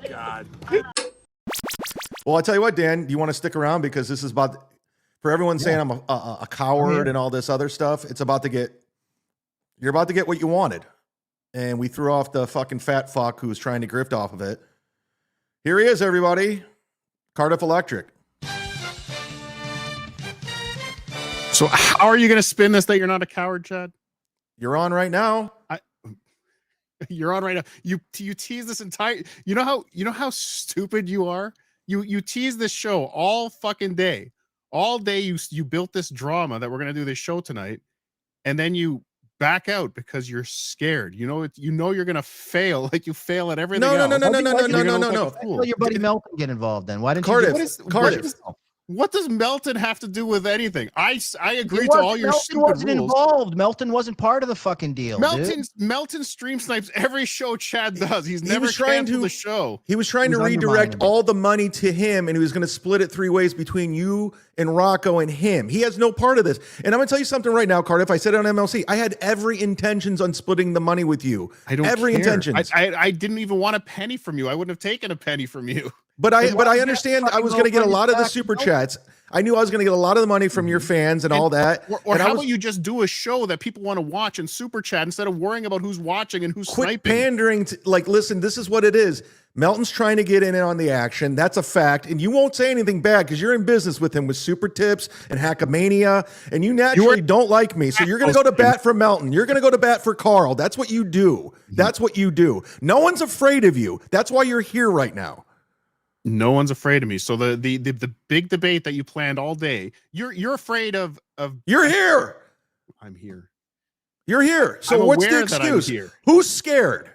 God. Well, I'll tell you what, Dan, do you want to stick around? Because this is about, for everyone saying I'm a coward and all this other stuff, it's about to get, you're about to get what you wanted. And we threw off the fucking fat fuck who was trying to grift off of it. Here he is, everybody. Cardiff Electric. So how are you going to spin this that you're not a coward, Chad? You're on right now. You're on right now. You tease this entire, you know how stupid you are? You tease this show all fucking day. All day you built this drama that we're going to do this show tonight, and then you back out because you're scared. You know you're going to fail, like you fail at everything. No. Let your buddy Melton get involved then. Why didn't Cardiff? What does Melton have to do with anything? I agree to all your stupid rules. Melton wasn't involved. Melton wasn't part of the fucking deal. Melton stream snipes every show Chad does. He's never canceled the show. He was trying to redirect all the money to him, and he was going to split it 3 ways between you and Rocco and him. He has no part of this. And I'm going to tell you something right now, Cardiff. I said it on MLC. I had every intentions on splitting the money with you. I don't every care. intentions. I didn't even want a penny from you. I wouldn't have taken a penny from you. But I understand I was going to get a lot of the super chats. I knew I was going to get a lot of the money from your fans and all that. Or how about you just do a show that people want to watch and super chat instead of worrying about who's watching and who's sniping? Quit pandering to, like, listen, this is what it is. Melton's trying to get in on the action. That's a fact. And you won't say anything bad because you're in business with him with super tips and Hackamania. And you naturally don't like me. So you're going to go to bat for Melton. You're going to go to bat for Carl. That's what you do. That's what you do. No one's afraid of you. That's why you're here right now. No one's afraid of me. So the big debate that you planned all day, you're afraid of. You're here. I'm here. You're here. So what's the excuse? Who's scared?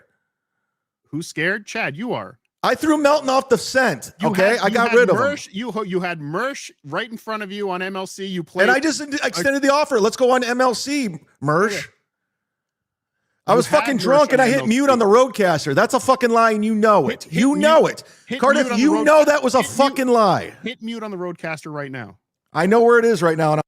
Who's scared? Chad, you are. I threw Melton off the scent. I got rid of him. You had Mersh right in front of you on MLC. You played, and I just extended the offer. Let's go on MLC, Mersh. Okay. I was fucking drunk and I hit mute on the roadcaster. That's a fucking lie and you know it. You know it. Cardiff, you know that was a fucking lie. Hit mute on the roadcaster right now. I know where it is right now.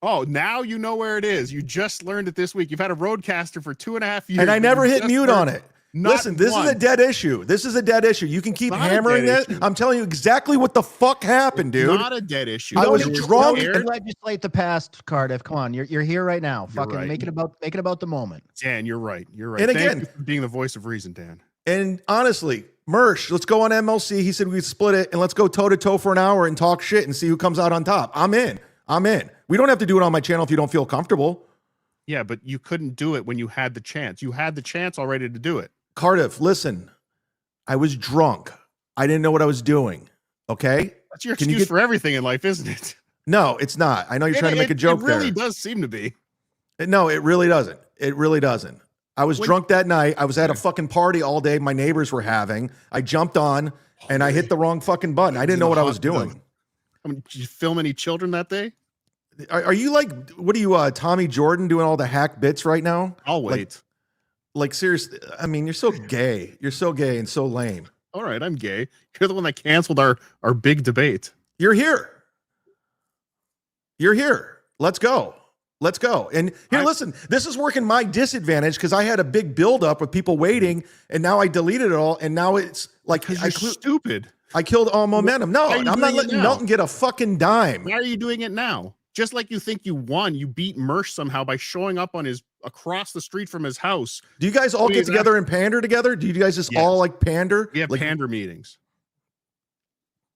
Oh, now you know where it is. You just learned it this week. You've had a roadcaster for 2.5 years. And I never hit mute on it. Listen, this is a dead issue. This is a dead issue. You can keep hammering it. I'm telling you exactly what the fuck happened, dude. Not a dead issue. I was drunk. Legislate the past, Cardiff. Come on, you're here right now. Fucking make it about the moment. Dan, you're right. You're right. And Thank again, you for being the voice of reason, Dan. And honestly, Mersh, let's go on MLC. He said we split it and let's go toe to toe for an hour and talk shit and see who comes out on top. I'm in. We don't have to do it on my channel if you don't feel comfortable. Yeah, but you couldn't do it when you had the chance. You had the chance already to do it. Cardiff, listen, I was drunk. I didn't know what I was doing. Okay? That's your excuse for everything in life, isn't it? No, it's not. I know you're trying to make a joke there. It really does seem to be. No, it really doesn't. It really doesn't. I was drunk that night. I was at a fucking party all day my neighbors were having. I jumped on and I hit the wrong fucking button. I didn't know what I was doing. I mean, did you film any children that day? Are you like, what are you, Tommy Jordan doing all the hack bits right now? I'll wait. Like seriously, I mean, you're so gay. You're so gay and so lame. All right, I'm gay. You're the one that canceled our big debate. You're here. You're here. Let's go. Let's go. And here, listen, this is working my disadvantage because I had a big buildup with people waiting, and now I deleted it all, and now it's like you're stupid. I killed all momentum. No, I'm not letting Melton get a fucking dime. Why are you doing it now? Just like you think you won, you beat Mersh somehow by showing up on across the street from his house. Do you guys all get together and pander together? Do you guys just all like pander? We have pander meetings.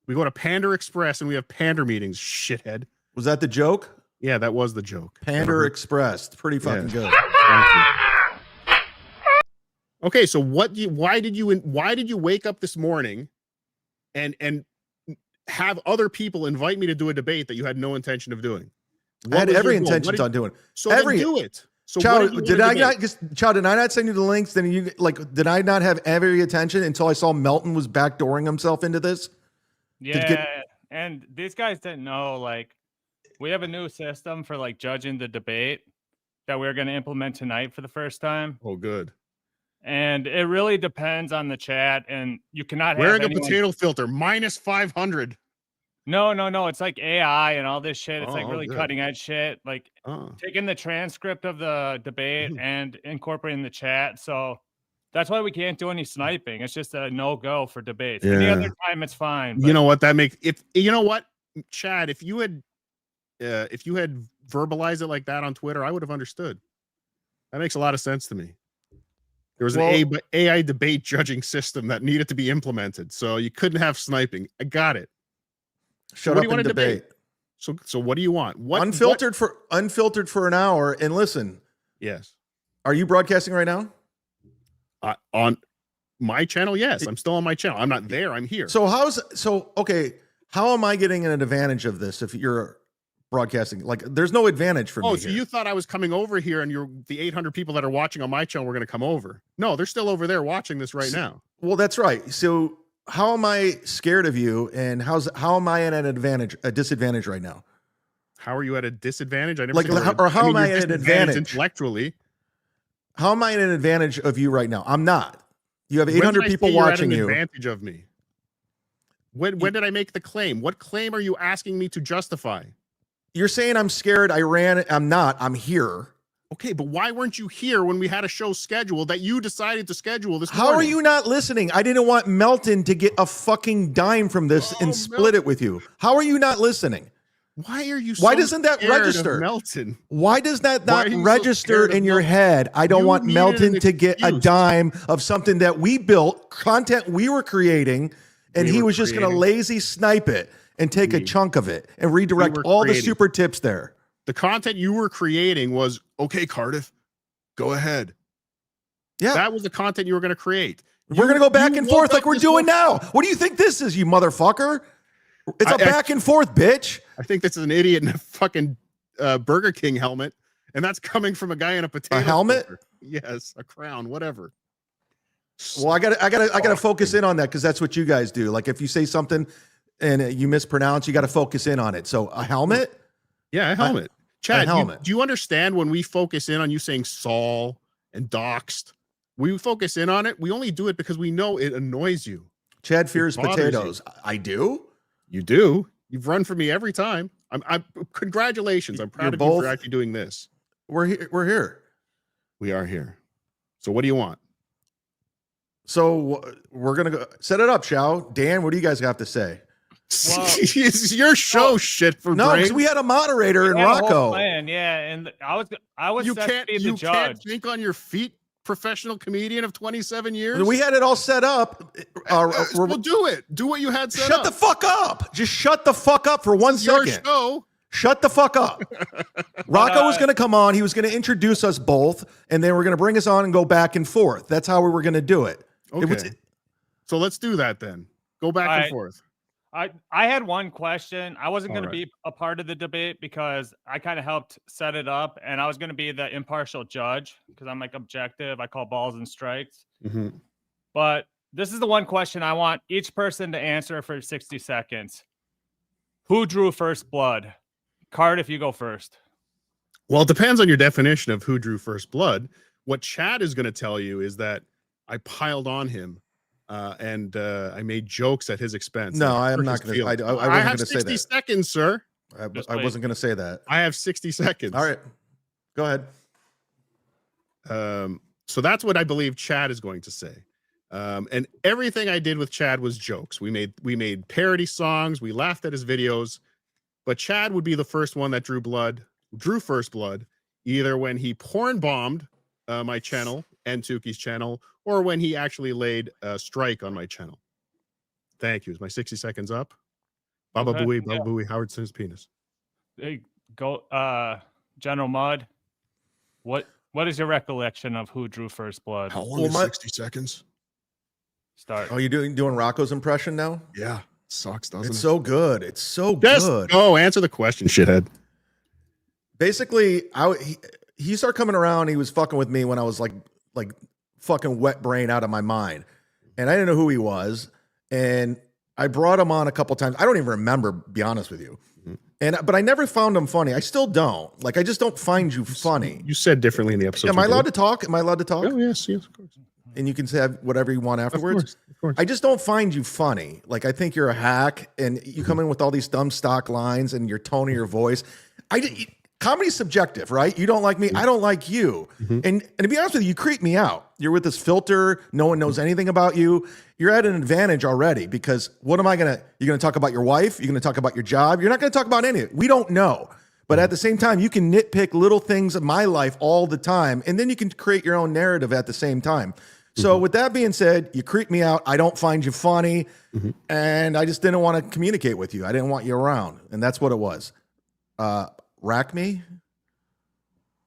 We go to Pander Express and we have pander meetings, shithead. Was that the joke? Yeah, that was the joke. Pander Express. Pretty fucking good. Okay, so why did you wake up this morning and have other people invite me to do a debate that you had no intention of doing? I had every intention on doing. So then do it. So Chow, did I not send you the links? Then you did I not have every attention until I saw Melton was backdooring himself into this? Yeah, and these guys didn't know, like, we have a new system for like judging the debate that we're going to implement tonight for the first time. Oh, good. And it really depends on the chat, and you cannot have wearing a potato filter -500. No. It's like AI and all this shit. It's like Oh, really good. cutting edge shit. Like taking the transcript of the debate and incorporating the chat. So that's why we can't do any sniping. It's just a no-go for debates. Any Yeah. other time, it's fine. You know what? That makes if you know what, Chad, if you had verbalized it like that on Twitter, I would have understood. That makes a lot of sense to me. There was an AI debate judging system that needed to be implemented, so you couldn't have sniping. I got it. Shut up and debate. So what do you want? Unfiltered for an hour. And listen. Yes. Are you broadcasting right now? On my channel, yes. I'm still on my channel. I'm not there. I'm here. So okay. How am I getting an advantage of this if you're broadcasting? Like, there's no advantage for me. Oh, so you thought I was coming over here, and the 800 people that are watching on my channel were going to come over? No, they're still over there watching this right now. Well, that's right. So how am I scared of you, and how am I at a disadvantage right now? How are you at a disadvantage? I never like, how am I at an advantage intellectually? How am I at an advantage of you right now? I'm not. You have 800 people watching you. Advantage of me. When did I make the claim? What claim are you asking me to justify? You're saying I'm scared. I ran. I'm not. I'm here. Okay, but why weren't you here when we had a show scheduled that you decided to schedule this morning? How are you not listening? I didn't want Melton to get a fucking dime from this and split it with you. How are you not listening? Why are you? Why doesn't that register, Melton? Why does that not register in your head? I don't want Melton to get a dime of something that we built, content we were creating, and he was just going to lazy snipe it and take a chunk of it and redirect all the super tips there. The content you were creating was, okay, Cardiff, go ahead. Yeah. That was the content you were going to create. We're going to go back and forth like we're doing now. What do you think this is, you motherfucker? It's a back and forth, bitch. I think this is an idiot in a fucking Burger King helmet. And that's coming from a guy in a potato. A helmet? Filter. Yes, a crown, whatever. Well, I gotta focus in on that because that's what you guys do. Like if you say something and you mispronounce, you got to focus in on it. So a helmet? Yeah, a helmet. Chad, a helmet. Do you understand when we focus in on you saying Saul and doxed? We focus in on it. We only do it because we know it annoys you. Chad fears potatoes. I do. You do. You've run for me every time. I'm congratulations. I'm proud of you for actually doing this. We're here. We are here. So what do you want? So we're going to go set it up, shall we? Dan, what do you guys have to say? Well, it's your show, shit for no, because we had a moderator in Rocco. Yeah, and I was you can't think on your feet, professional comedian of 27 years. We had it all set up. Well, do it. Do what you had set up. Shut the fuck up. Just shut the fuck up for 1 second. Your show. Shut the fuck up. Rocco was going to come on. He was going to introduce us both, and then we're going to bring us on and go back and forth. That's how we were going to do it. Okay. So let's do that then. Go back and forth. I had one question. I wasn't going to be a part of the debate because I kind of helped set it up, and I was going to be the impartial judge because I'm like objective. I call balls and strikes. Mm-hmm. But this is the one question I want each person to answer for 60 seconds. Who drew first blood? Cardiff, you go first. Well, it depends on your definition of who drew first blood. What Chad is going to tell you is that I piled on him. And I made jokes at his expense. No, I am not going to. I have 60 seconds, sir. I wasn't going to say that. I have 60 seconds. All right, go ahead. So that's what I believe Chad is going to say. And everything I did with Chad was jokes. We made parody songs. We laughed at his videos. But Chad would be the first one that drew first blood, either when he porn bombed my channel and Tuki's channel, or when he actually laid a strike on my channel. Thank you. Is my 60 seconds up? Baba Booey, Baba Booey, Howard Smith's penis. Hey, go, General Mudd. What is your recollection of who drew first blood? How long is 60 seconds? Start. Oh, you doing Rocco's impression now? Yeah, sucks, doesn't it? It's so good. It's so good. Oh, answer the question, shithead. Basically, he started coming around. He was fucking with me when I was like fucking wet brain out of my mind, and I didn't know who he was, and I brought him on a couple times. I don't even remember, be honest with you. But I never found him funny. I still don't. I just don't find you funny. You said differently in the episode. Am I allowed to talk? Oh, yes, of course. and you can say whatever you want afterwards. Of course. I just don't find you funny. Like, I think you're a hack, and you come in with all these dumb stock lines and your tone of your voice. Comedy's subjective, right? You don't like me, I don't like you. And to be honest with you creep me out. You're with this filter, no one knows anything about you. You're at an advantage already, because what am I you're gonna talk about your wife? You're gonna talk about your job? You're not gonna talk about any of it. We don't know. But at the same time, you can nitpick little things of my life all the time, and then you can create your own narrative at the same time. So with that being said, you creep me out. I don't find you funny, and I just didn't want to communicate with you. I didn't want you around, and that's what it was. Rack me?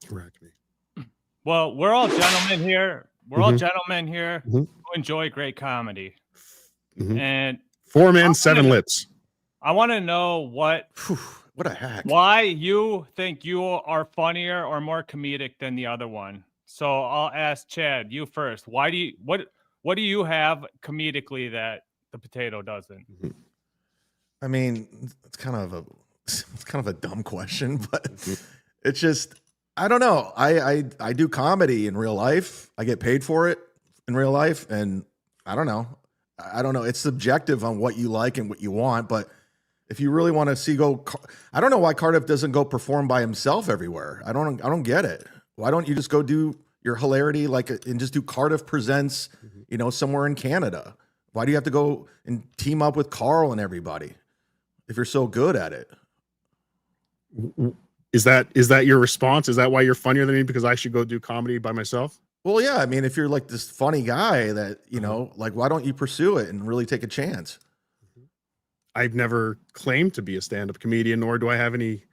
Correct me. Well, we're all gentlemen here. We're all gentlemen here who enjoy great comedy. And 4 men, 7 lips. I want to know what a hack. Why you think you are funnier or more comedic than the other one. So I'll ask Chad, you first. What do you have comedically that the potato doesn't? I mean, it's kind of a dumb question, but it's just, I don't know. I do comedy in real life. I get paid for it in real life, and I don't know. It's subjective on what you like and what you want, but if you really want to see I don't know why Cardiff doesn't go perform by himself everywhere. I don't get it. Why don't you just go do your hilarity and just do Cardiff Presents, somewhere in Canada? Why do you have to go and team up with Carl and everybody if you're so good at it? Is that your response? Is that why you're funnier than me, because I should go do comedy by myself? Well, yeah. I mean, if you're like this funny guy that, why don't you pursue it and really take a chance? I've never claimed to be a stand-up comedian, nor do I have any,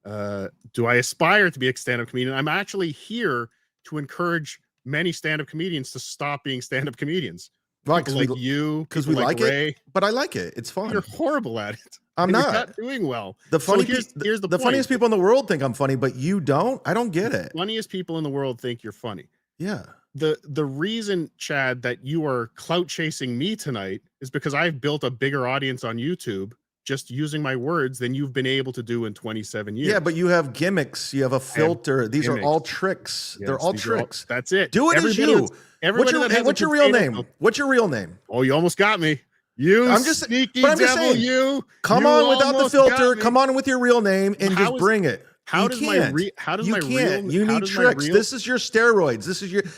do I aspire to be a stand-up comedian. I'm actually here to encourage many stand-up comedians to stop being stand-up comedians. Right, like you, because we like Ray. It, but I like it. It's fun. You're horrible at it. I'm You're not doing well. The funny, here's the funniest people in the world think I'm funny, but you don't. I don't get it. Funniest people in the world think you're funny. Yeah. The reason, Chad, that you are clout chasing me tonight is because I've built a bigger audience on YouTube just using my words than you've been able to do in 27 years. Yeah, but you have gimmicks. You have a filter. These are all tricks. Yes, they're all tricks. That's it. Do it as you. What's your real name? What's your real name? Oh, you almost got me. I'm just sneaky devil. Saying, you come on without the filter. Come on with your real name and just bring it. How does my real? You need tricks. This is your steroids.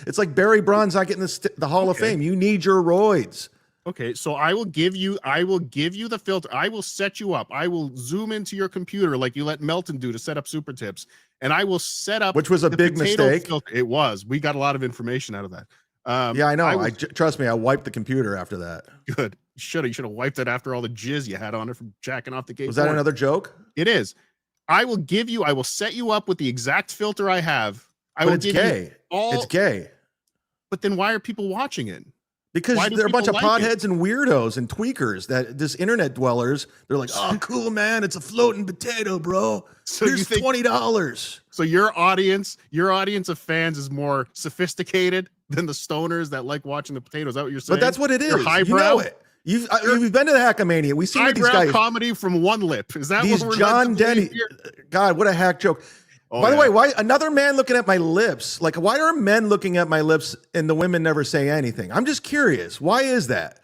It's like Barry Bonds not getting the Hall of Fame. You need your roids. Okay, so I will give you the filter. I will set you up. I will zoom into your computer like you let Melton do to set up super tips, and I will set up, which was a big mistake. Filter. It was. We got a lot of information out of that. Yeah, I know. Trust me, I wiped the computer after that. Good. You should have wiped it after all the jizz you had on it from jacking off the gate. Was that another joke? It is. I will set you up with the exact filter I have. It's gay. It's gay. But then why are people watching it? Because they're a bunch of potheads and weirdos and tweakers that this internet dwellers, they're like, oh, cool, man. It's a floating potato, bro. So here's $20. So your audience of fans is more sophisticated than the stoners that like watching the potatoes. Is that what you're saying? But that's what it is. You're highbrow. You know it. You've been to the Hackamania. We've seen these guys. Comedy from one lip. Is that these what we're John Denny? God, what a hack joke. Oh, by the way, why another man looking at my lips? Like, why are men looking at my lips and the women never say anything? I'm just curious. Why is that?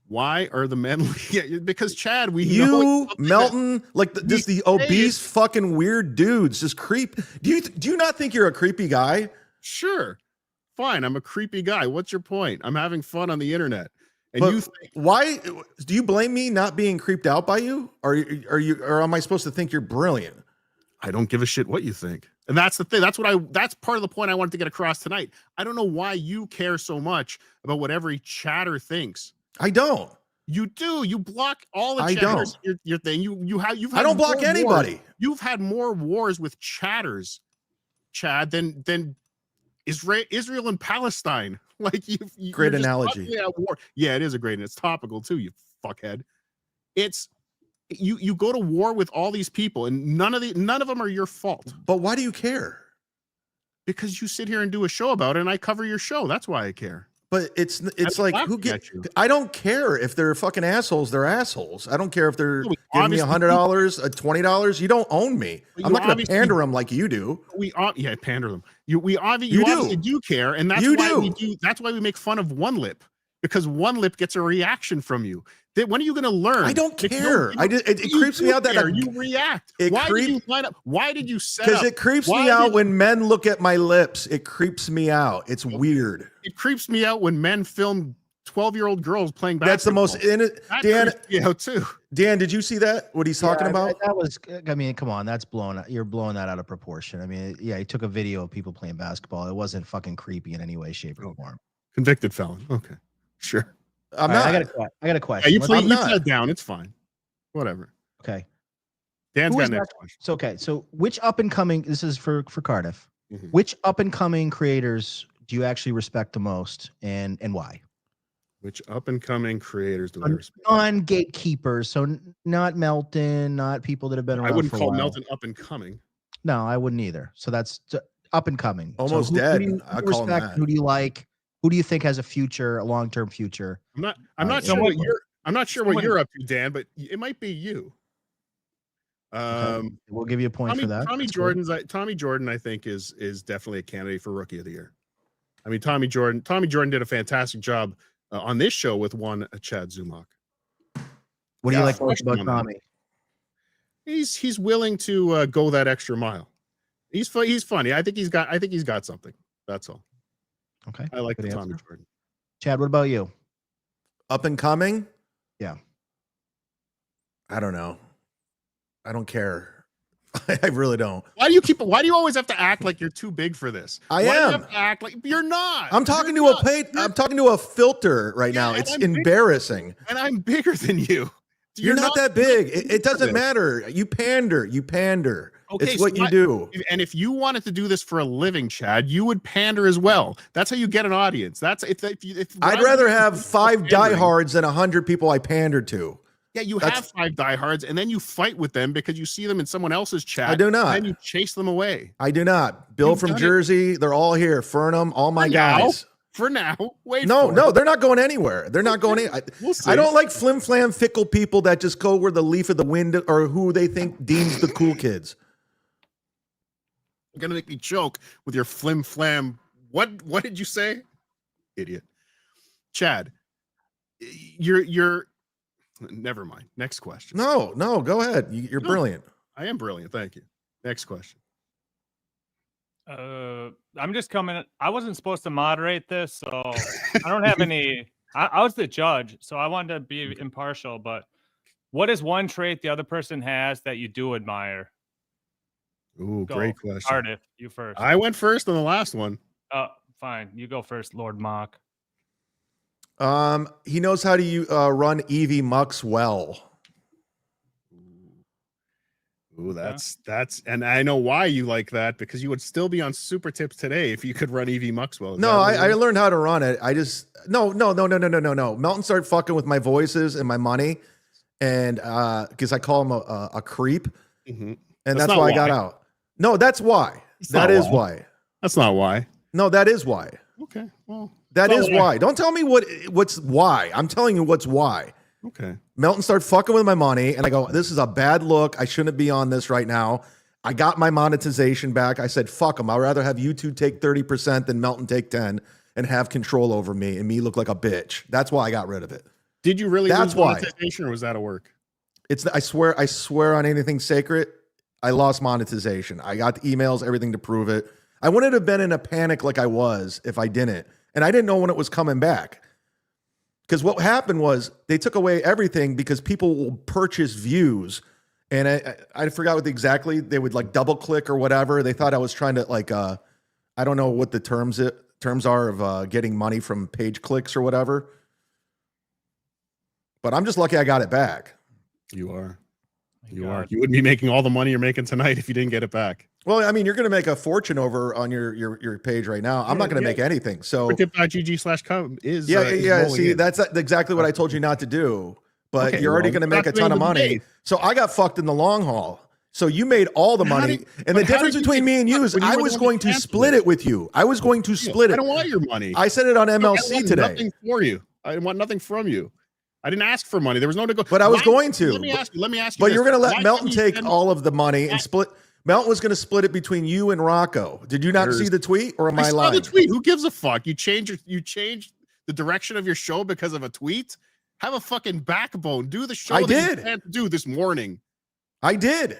Why are the men looking at you? Because Chad, Melton, the obese fucking weird dudes just creep. Do you not think you're a creepy guy? Sure. Fine. I'm a creepy guy. What's your point? I'm having fun on the internet. And why do you blame me not being creeped out by you? Or am I supposed to think you're brilliant? I don't give a shit what you think. And that's the thing. That's part of the point I wanted to get across tonight. I don't know why you care so much about what every chatter thinks. I don't. You do. You block all the chatters. Your thing. You've had I don't block anybody. Wars. You've had more wars with chatters, Chad, than Israel and Palestine. Like great analogy. War. Yeah, it is a great, and it's topical too, you fuckhead. It's you go to war with all these people, and none of them are your fault. But why do you care? Because you sit here and do a show about it, and I cover your show. That's why I care. But it's I'm like laughing who get? at you. I don't care if they're fucking assholes. They're assholes. I don't care if they're No, we giving me obviously $100, $20. You don't own me. But I'm you not going to obviously- pander them like you do. Yeah, pander them. You You obviously do. do care, and that's You why do. we do. That's why we make fun of One Lip, because One Lip gets a reaction from you. When are you going to learn? I don't If care. It you creeps me do out that care, you react. it Why creep- did you line up? Why did you set because up? it creeps Why me out did- when men look at my lips. It creeps me out. It's weird. It creeps me out when men film 12-year-old girls playing basketball. That's the most. That Dan, creeps me out too. Dan, did you see that? What he's talking about? That was, I mean, come on, that's blown. You're blowing that out of proportion. I mean, yeah, he took a video of people playing basketball. It wasn't fucking creepy in any way, shape, or form. Convicted felon. Okay, sure. I'm All right, not. I got a Yeah, question. you Let's- play I'm not. that down. It's fine. Whatever. Okay. Dan's Who got is next that- question. So okay, so which up and coming? This is for Cardiff. Mhm. Which up and coming creators do you actually respect the most, and why? Which up and coming creators do I respect? Non gatekeepers, so not Melton, not people that have been around. I wouldn't for a call while. Melton up and coming. No, I wouldn't either. So that's up and coming. So Almost who dead. do you I call him respect? that. Who do you like? Who do you think has a future, a long-term future? I'm not Alright, sure someone- what you're. I'm not sure what someone- you're up to, Dan, but it might be you. Okay. We'll give you a point Tommy, for that. Tommy That's cool. Tommy Jordan, I think, is definitely a candidate for Rookie of the Year. I mean, Tommy Jordan did a fantastic job on this show with one Chad Zumock. What do you Yeah, like most about question on that. Tommy? He's willing to go that extra mile. He's funny. I think he's got something. That's all. Okay. I like Good the Tommy answer. Jordan. Chad, what about you? Up and coming? Yeah. I don't know. I don't care. I really don't. Why do you always have to act like you're too big for this? I Why do you am. have to act like you're not. I'm talking You're to not. I'm talking to a filter right Yeah, now. and It's I'm big. embarrassing. And I'm bigger than you. You're not that big. It doesn't this. matter. You pander. You pander. Okay, It's what so you do. And if you wanted to do this for a living, Chad, you would pander as well. That's how you get an audience. That's if I'd rather have 5 pandering. diehards than 100 people I pander to. Yeah, you That's- have 5 diehards, and then you fight with them because you see them in someone else's chat. I do not. And then you chase them away. I do not. Bill You've from done it. Jersey, they're all here. Fernham, all my For now. guys. For now, wait. No, for no, it. they're not going anywhere. They're not going. We'll see. I don't like flim flam fickle people that just go where the leaf of the wind or who they think deems the cool kids. You're gonna make me choke with your flim flam. What did you say? Idiot. Chad, you're never mind. Next question. No, go ahead. You're No. brilliant. I am brilliant. Thank you. Next question. I'm just coming. I wasn't supposed to moderate this, so I don't have any. I was the judge, so I wanted to be impartial. But what is one trait the other person has that you do admire? Ooh, Go. great question. Cardiff, you first. I went first on the last one. Fine. You go first, Lord Mock. He knows how to run EV Mux well. Ooh, that's and I know why you like that, because you would still be on Super Tips today if you could run EV Muxwell. Is No, that what it I is? learned how to run it. I just no. Melton started fucking with my voices and my money, and because I call him a creep, Mhm. and That's that's not why I got why. out. No, that's why. That's That not is why. why. That's not why. No, that is why. Okay, well, That That's is not why. Don't tell me what's why. I'm telling you what's why. okay. Melton started fucking with my money, and I go, this is a bad look. I shouldn't be on this right now. I got my monetization back. I said, fuck them. I'd rather have you two take 30% than Melton take 10 and have control over me and me look like a bitch. That's why I got rid of it. Did you really That's lose why. monetization, or was that a work? I swear on anything sacred, I lost monetization. I got the emails, everything to prove it. I wouldn't have been in a panic like I was if I didn't. And I didn't know when it was coming back. Because what happened was they took away everything because people will purchase views. And I forgot what exactly they would like double click or whatever. They thought I was trying to like I don't know what the terms are of getting money from page clicks or whatever. But I'm just lucky I got it back. You are. You God. are. You wouldn't be making all the money you're making tonight if you didn't get it back. Well, I mean, you're going to make a fortune over on your page right now. I'm not going to make anything. So Tip.gg/com is yeah. rolling See, in. that's exactly what I told you not to do. But Okay, you're already well, going to we're make a not ton of doing the money. debate. So I got fucked in the long haul. So you made all the money, and the difference between me and you is I was going to split it with you. I was going to split it. I don't want your money. I said it on MLC I want today. Nothing for you. I want nothing from you. I didn't ask for money. There was no negotiation. But I was going to. Let me ask you. But you're going to let Melton take all of the money and split. Melton was going to split it between you and Rocco. Did you not see the tweet, or am I lying? I saw the tweet. Who gives a fuck? You changed the direction of your show because of a tweet? Have a fucking backbone. Do the show I that did. you had to do this morning. I did.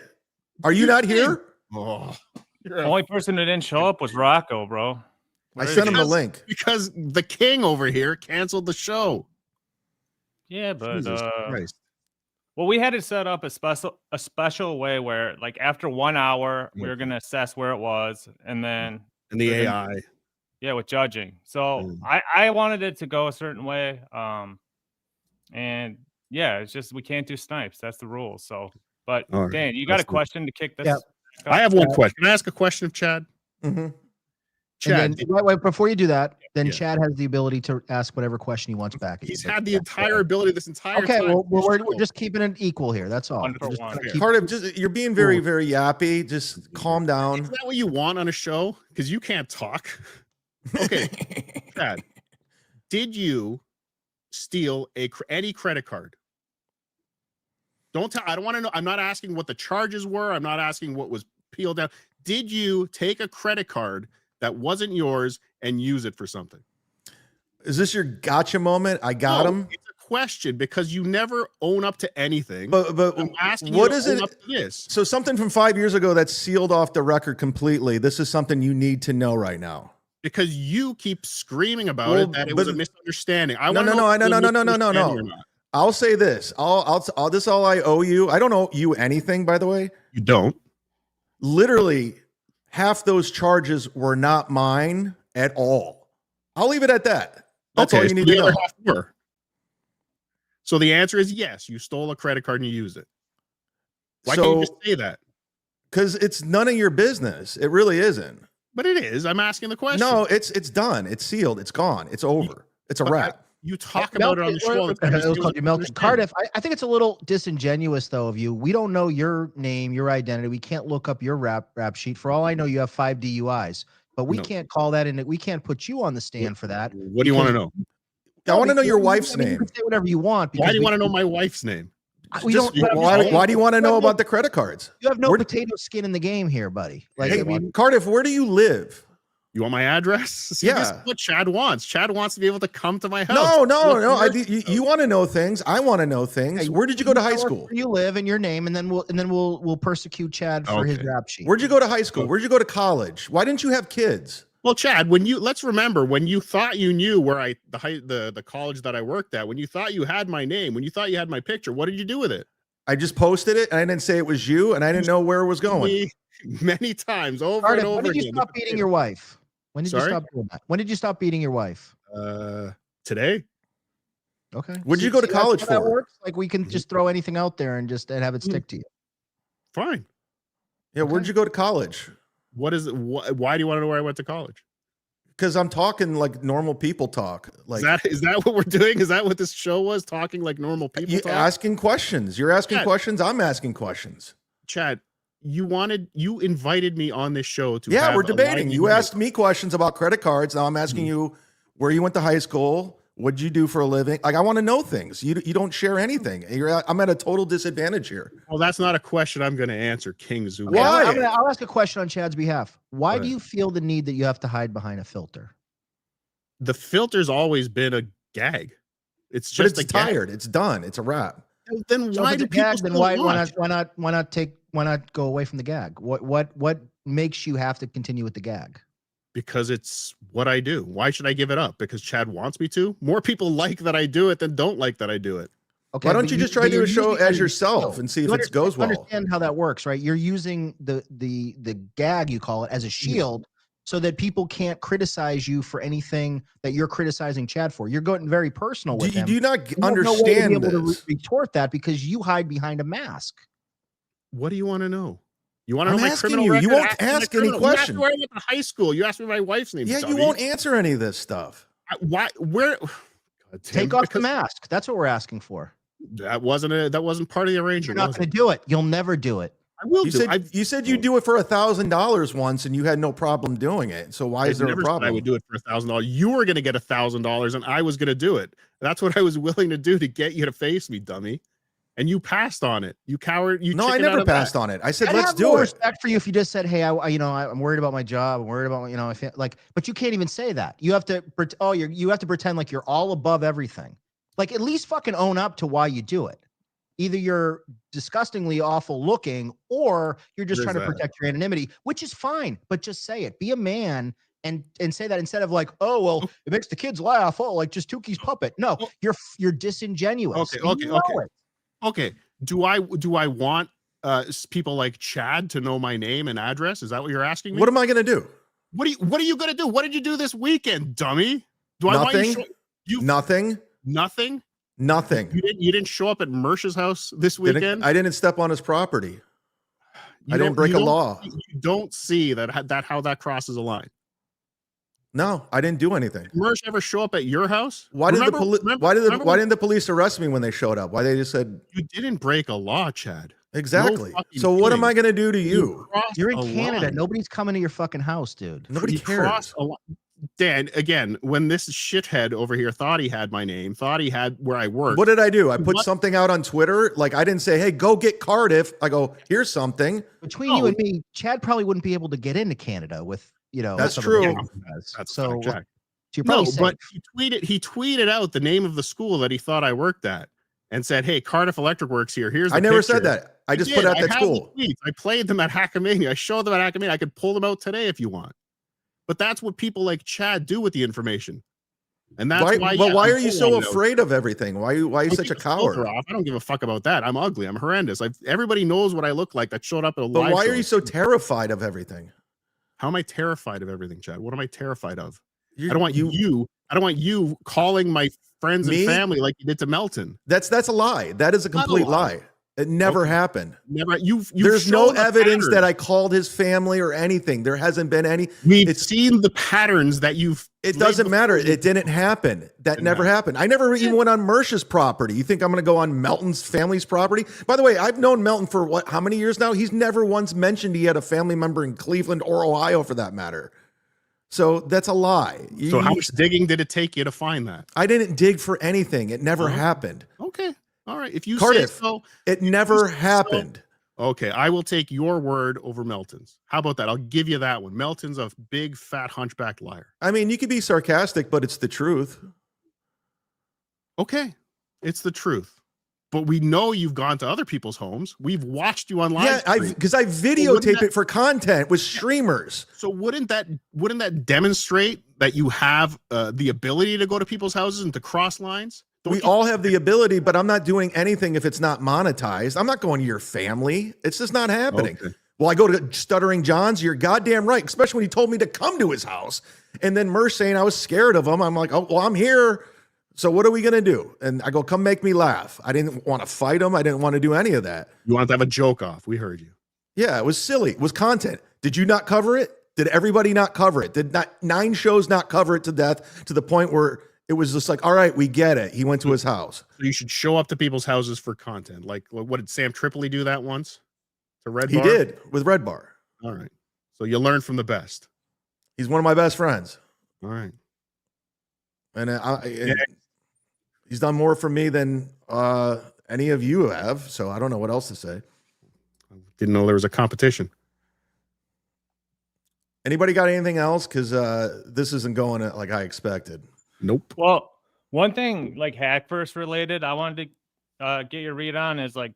Are you not here? Oh, The only person that didn't show up was Rocco, bro. I sent him the link. Because the king over here canceled the show. Yeah, but Jesus Christ. well, we had it set up a special way where, like, after 1 hour, we were gonna assess where it was, and then And the AI. yeah, with judging. So I wanted it to go a certain way, and yeah, it's just we can't do snipes. That's the rule. So, but All right. Dan, you got a question to kick this? Yeah. I have one question. Can I ask a question of Chad? Mm-hmm. Chad, And then, wait, before you do that, then Yeah. Chad has the ability to ask whatever question he wants back. at he's you. had the entire ability this entire Okay, time. well, we're just keeping it equal here. That's all. One for We're just one. gonna Okay. keep- Cardiff, just you're being very, very yappy. Just calm down. Is that what you want on a show? Because you can't talk. Okay, Chad, did you steal any credit card? Don't tell. I don't want to know. I'm not asking what the charges were. I'm not asking what was peeled out. Did you take a credit card that wasn't yours and use it for something? Is this your gotcha moment? I got him. It's a question because you never own up to anything. But I'm asking what you is to own it? up to this. So something from 5 years ago that's sealed off the record completely. This is something you need to know right now. Because you keep screaming about Well, it that it was a but- misunderstanding. I No, want to no, know if no, it was no, a no, no, no, no, no. misunderstanding or not. I'll say this. This is all I owe you. I don't owe you anything, by the way. You don't. Literally, half those charges were not mine at all. I'll leave it at that. That's all you so need the to other know. half were. So the answer is yes. You stole a credit card and you used it. Why can't you just say that? Because it's none of your business. It really isn't. But it is. I'm asking the question. No, it's done. It's sealed. It's gone. It's over. It's a wrap. You talk about it on the show. It was called you Melton. Cardiff, I think it's a little disingenuous though of you. We don't know your name, your identity. We can't look up your rap sheet. For all I know, you have 5 DUIs, but we can't call that in. We can't put you on the stand for that. What do you want to know? I want to know your wife's You name. can say whatever you want. Why do you want to know my wife's name? We don't. Why do you want to know about the credit cards? You have no potato skin in the game here, buddy. Like, Hey, I mean, Cardiff, where do you live? You want my address? See, Yeah. this is what Chad wants. Chad wants to be able to come to my house. No. You want to know things. I want to know things. Where did you go to high school? where you live and your name, and then we'll persecute Chad for his Okay. rap sheet. Where'd you go to high school? Where'd you go to college? Why didn't you have kids? Well, Chad, let's remember when you thought you knew where the college that I worked at, when you thought you had my name, when you thought you had my picture, what did you do with it? I just posted it, and I didn't say it was you, and I didn't know where it was going. Many times over Cardiff, and over when did you again. stop beating your wife? When did you Sorry? stop doing that? When did you stop beating your wife? Today. Where'd Okay. you See- go to see how college that for? works? Like we can just throw anything out there and have it stick to you. Fine. Yeah, where'd you go to college? What is it? Why do you want to know where I went to college? Because I'm talking like normal people talk. Like Is that what we're doing? Is that what this show was? Talking like normal people you talk? asking questions. You're asking Chad. questions. I'm asking questions. Chad, you invited me on this show to Yeah, have we're a debating. live You debate. asked me questions about credit cards. Now I'm asking you where you went to high school. What'd you do for a living? Like I want to know things. You don't share anything. I'm at a total disadvantage here. Well, that's not a question I'm going to answer, King Zumock. Okay, Why? I'll ask a question on Chad's behalf. Why Go do you feel the need that you have to hide behind a filter? The filter's always been a gag. It's But just it's a gag. tired. It's done. It's a wrap. Then So why if do it's a people gag, then still watch? why not go away from the gag? What makes you have to continue with the gag? Because it's what I do. Why should I give it up? Because Chad wants me to? More people like that I do it than don't like that I do it. Okay, Why don't but you just try to do you're a show using it as yourself shield. and see if You it goes well? Understand how that works, right? You're using the gag, you call it, as a shield so that people can't criticize you for anything that you're criticizing Chad for. You're going very personal with him. Do you not You have no way to be understand able to this? retort that because you hide behind a mask. What do you want to know? You want to I'm know my asking criminal you. record? You won't Ask me my ask any criminal- You asked me questions. where I went to high school. You asked me my wife's name. Yeah, you dummy. won't answer any of this stuff. Why? Where? God, Tim, Take off the because mask. That's what we're asking for. That wasn't part of the You're arrangement. not was going it? to do it. You'll never do it. I will You do. you said you'd do it for $1,000 once, and you had no problem doing it. So why is there a never said problem? I would do it for $1,000. You were going to get $1,000, and I was going to do it. That's what I was willing to do to get you to face me, dummy. And you passed on it. You coward. You No, I never passed on it. I said, let's do it. Respect for you if you just said, hey, I'm worried about my job. I'm worried about, I feel like, but you can't even say that. You have to, you have to pretend like you're all above everything. Like, at least fucking own up to why you do it. Either you're disgustingly awful looking, or you're just trying to protect your anonymity, which is fine, but just say it. Be a man and say that, instead of like, oh, well, it makes the kids laugh. Oh, like just Tuki's puppet. No, you're disingenuous. Okay. Do I want people like Chad to know my name and address? Is that what you're asking me? What am I going to do? What are you going to do? What did you do this weekend, dummy? Nothing. Nothing. Nothing. Nothing. You didn't show up at Mersh's house this weekend? I didn't step on his property. I didn't break a law. You don't see how that crosses a line. No, I didn't do anything. Did Mersh ever show up at your house? Why didn't the police arrest me when they showed up? Why they just said you didn't break a law, Chad? Exactly. So what am I going to do to you? You're in Canada. Line. Nobody's coming to your fucking house, dude. Nobody cares. Dan, again, when this shithead over here thought he had my name, thought he had where I work. What did I do? I put something out on Twitter. Like, I didn't say, hey, go get Cardiff. I go, here's something. Between you and me, Chad probably wouldn't be able to get into Canada with, that's true. That's so. But he tweeted out the name of the school that he thought I worked at and said, hey, Cardiff Electric Works here. Here's the I never picture. said that. I just put out that school. I played them at Hackamania. I showed them at Hackamania. I could pull them out today if you want. But that's what people like Chad do with the information. And that's why are you so afraid of everything? Why are you such a coward? I don't give a fuck about that. I'm ugly. I'm horrendous. Everybody knows what I look like that showed up at a live show. But why are you so terrified of everything? How am I terrified of everything, Chad? What am I terrified of? I don't want you calling my friends and family like you did to Melton. That's a lie. That is a complete lie. It never happened. Never. There's no evidence that I called his family or anything. There hasn't been any. We've seen the patterns that you've. It doesn't matter. It didn't happen. That never happened. I never even went on Mersh's property. You think I'm going to go on Melton's family's property? By the way, I've known Melton for how many years now? He's never once mentioned he had a family member in Cleveland or Ohio, for that matter. So that's a lie. So how much digging did it take you to find that? I didn't dig for anything. It never happened. Okay. All right. If you Cardiff, say so, it never happened. Okay. I will take your word over Melton's. How about that? I'll give you that one. Melton's a big, fat, hunchback liar. I mean, you could be sarcastic, but it's the truth. Okay. It's the truth. But we know you've gone to other people's homes. We've watched you on live. Yeah, because I videotape it for content with streamers. So wouldn't that demonstrate that you have the ability to go to people's houses and to cross lines? We all have the ability, but I'm not doing anything if it's not monetized. I'm not going to your family. It's just not happening. Okay. Well, I go to Stuttering John's. You're goddamn right, especially when he told me to come to his house. And then Mersh saying I was scared of him. I'm like, oh, well, I'm here. So what are we going to do? And I go, come make me laugh. I didn't want to fight him. I didn't want to do any of that. You want to have a joke off. We heard you. Yeah, it was silly. It was content. Did you not cover it? Did everybody not cover it? Did not 9 shows not cover it to death, to the point where it was just like, all right, we get it. He went to his house. So you should show up to people's houses for content. Like, what did Sam Tripoli do that once? To Red Bar? He did with Red Bar. All right. So you learn from the best. He's one of my best friends. All right. And he's done more for me than any of you have. So I don't know what else to say. Didn't know there was a competition. Anybody got anything else? Because this isn't going like I expected. Nope. Well, one thing like Hackverse related, I wanted to get your read on is like,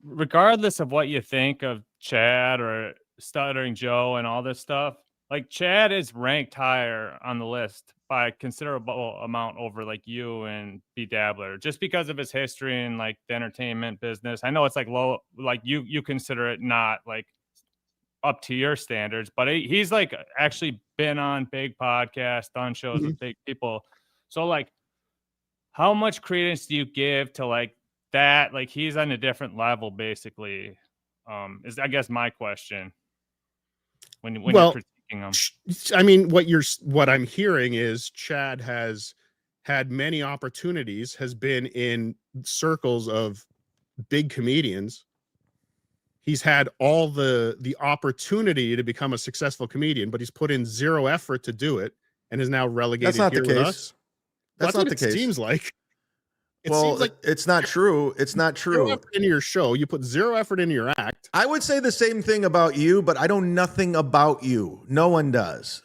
regardless of what you think of Chad or Stuttering Joe and all this stuff, like Chad is ranked higher on the list by a considerable amount over like you and B Dabbler, just because of his history in like the entertainment business. I know it's like low, like you consider it not like up to your standards, but he's like actually been on big podcasts, done shows with big people. So like, how much credence do you give to like that? Like he's on a different level, basically. Is I guess my question when you're critiquing him. I mean, what I'm hearing is Chad has had many opportunities, has been in circles of big comedians, he's had all the opportunity to become a successful comedian, but he's put in zero effort to do it and is now relegated That's not here the with case. us. That's Well, not the what it case. seems like. It Well, seems like it's not true. It's not zero true. effort into your show. You put zero effort into your act. I would say the same thing about you, but I know nothing about you. No one does.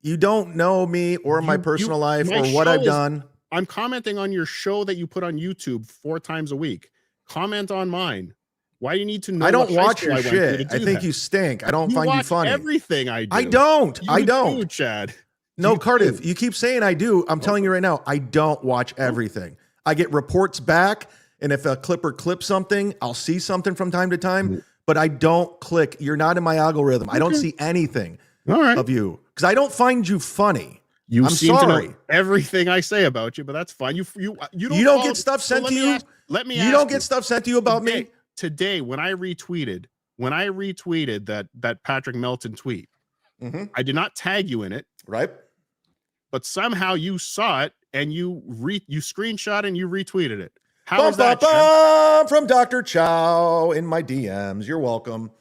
You don't know me or my personal life my or what show I've is- done. I'm commenting on your show that you put on YouTube 4 times a week. Comment on mine. Why do you need to know? I don't what high watch school your I went to shit. do I think that? you stink. I don't You find you watch funny. everything I do. I don't. You I don't. do, Chad. No, You Cardiff, do. you keep saying I do. I'm telling you right now, I don't watch everything. I get reports back, and if a clipper clips something, I'll see something from time to time, but I don't click. You're not in my algorithm. I don't see anything All right. of you because I don't find you funny. You I'm seem to sorry. know everything I say about you, but that's fine. You don't don't follow- get stuff so sent let to me you? ask- let me You ask don't get stuff sent to you about me? Today when I retweeted that Patrick Melton tweet, Mhm. I did not tag you in it, Right? but somehow you saw it and you screenshot and you retweeted it. How Bum, is that, bum, Chad? bum, from Dr. Chow in my DMs. You're welcome.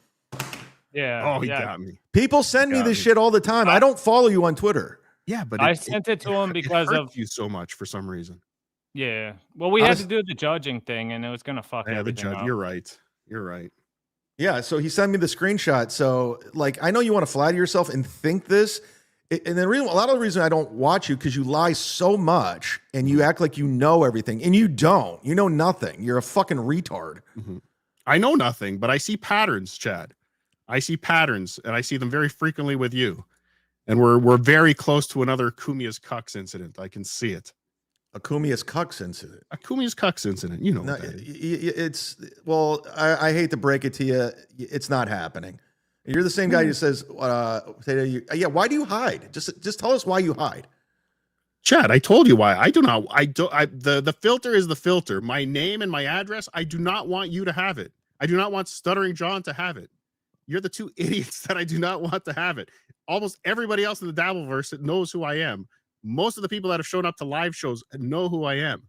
Yeah. Oh, he yeah. got me. People send me Got this me. shit all the time. I don't follow you on Twitter. Yeah, but I sent it to him because hurts of you so much for some reason. yeah. Well, we had to do the judging thing, and it was gonna fuck Yeah, the everything judge. up. You're right. You're right. Yeah, so he sent me the screenshot. So, like, I know you want to flatter yourself and think this. And the reason, a lot of the reason I don't watch you because you lie so much and you act like you know everything, and you don't. You know nothing. You're a fucking retard. I know nothing, but I see patterns, Chad. I see patterns, and I see them very frequently with you. And we're very close to another Kumia's Cucks incident. I can see it. A Kumia's Cucks incident. A Kumia's Cucks incident. You know No, what that is. it's well, I hate to break it to you, it's not happening. You're the same guy who says, yeah, why do you hide? Just tell us why you hide. Chad, I told you why. The filter is the filter. My name and my address, I do not want you to have it. I do not want Stuttering John to have it. You're the two idiots that I do not want to have it. Almost everybody else in the Dabbleverse knows who I am. Most of the people that have shown up to live shows know who I am.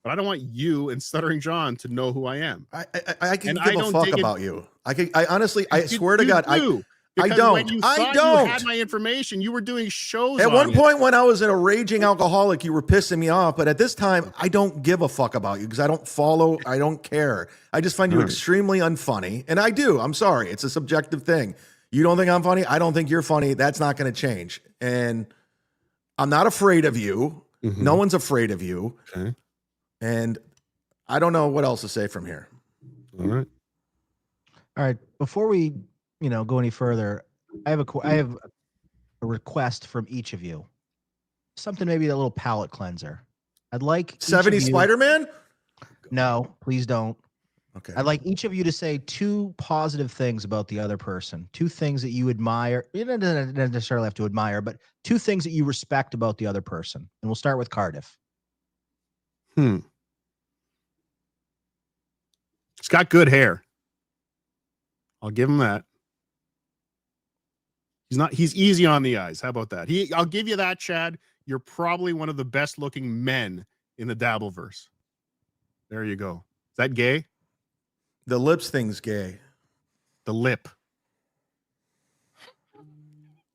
But I don't want you and Stuttering John to know who I am. I can And I give a don't fuck dig in- about you. I honestly, I swear to You God, do, I because don't. When you I thought don't. You had my information. You were doing shows. At on one it. point when I was a raging alcoholic, you were pissing me off. But at this time, I don't give a fuck about you because I don't follow. I don't care. I just find you extremely unfunny. And I do. I'm sorry. It's a subjective thing. You don't think I'm funny? I don't think you're funny. That's not going to change. And I'm not afraid of you. No one's afraid of you. Okay. And I don't know what else to say from here. All right. All right. Before we, go any further, I have a request from each of you. Something maybe a little palate cleanser. I'd like each 70 of you- Spider-Man? No, please don't. Okay. I'd like each of you to say 2 positive things about the other person. 2 things that you admire. You don't necessarily have to admire, but 2 things that you respect about the other person. And we'll start with Cardiff. He's got good hair. I'll give him that. He's easy on the eyes. How about that? I'll give you that, Chad. You're probably one of the best looking men in the Dabbleverse. There you go. Is that gay? The lips thing's gay. The lip.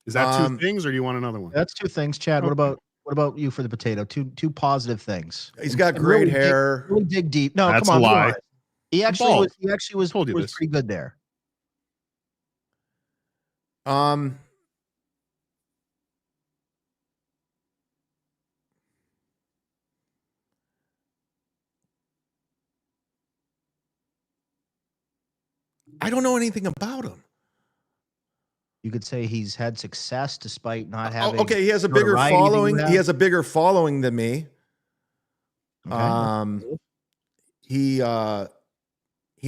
Is that 2 things, or do you want another one? That's 2 things, Chad. Okay. What about you for the potato? Two positive things. He's got And great really hair. Really dig deep. No, That's come on. a be lie. honest. He actually Bald. was Told you this. pretty good there. I don't know anything about him. You could say he's had success despite not having. Okay, he has a bigger notoriety than you following. have. He has a bigger following than me. Okay. He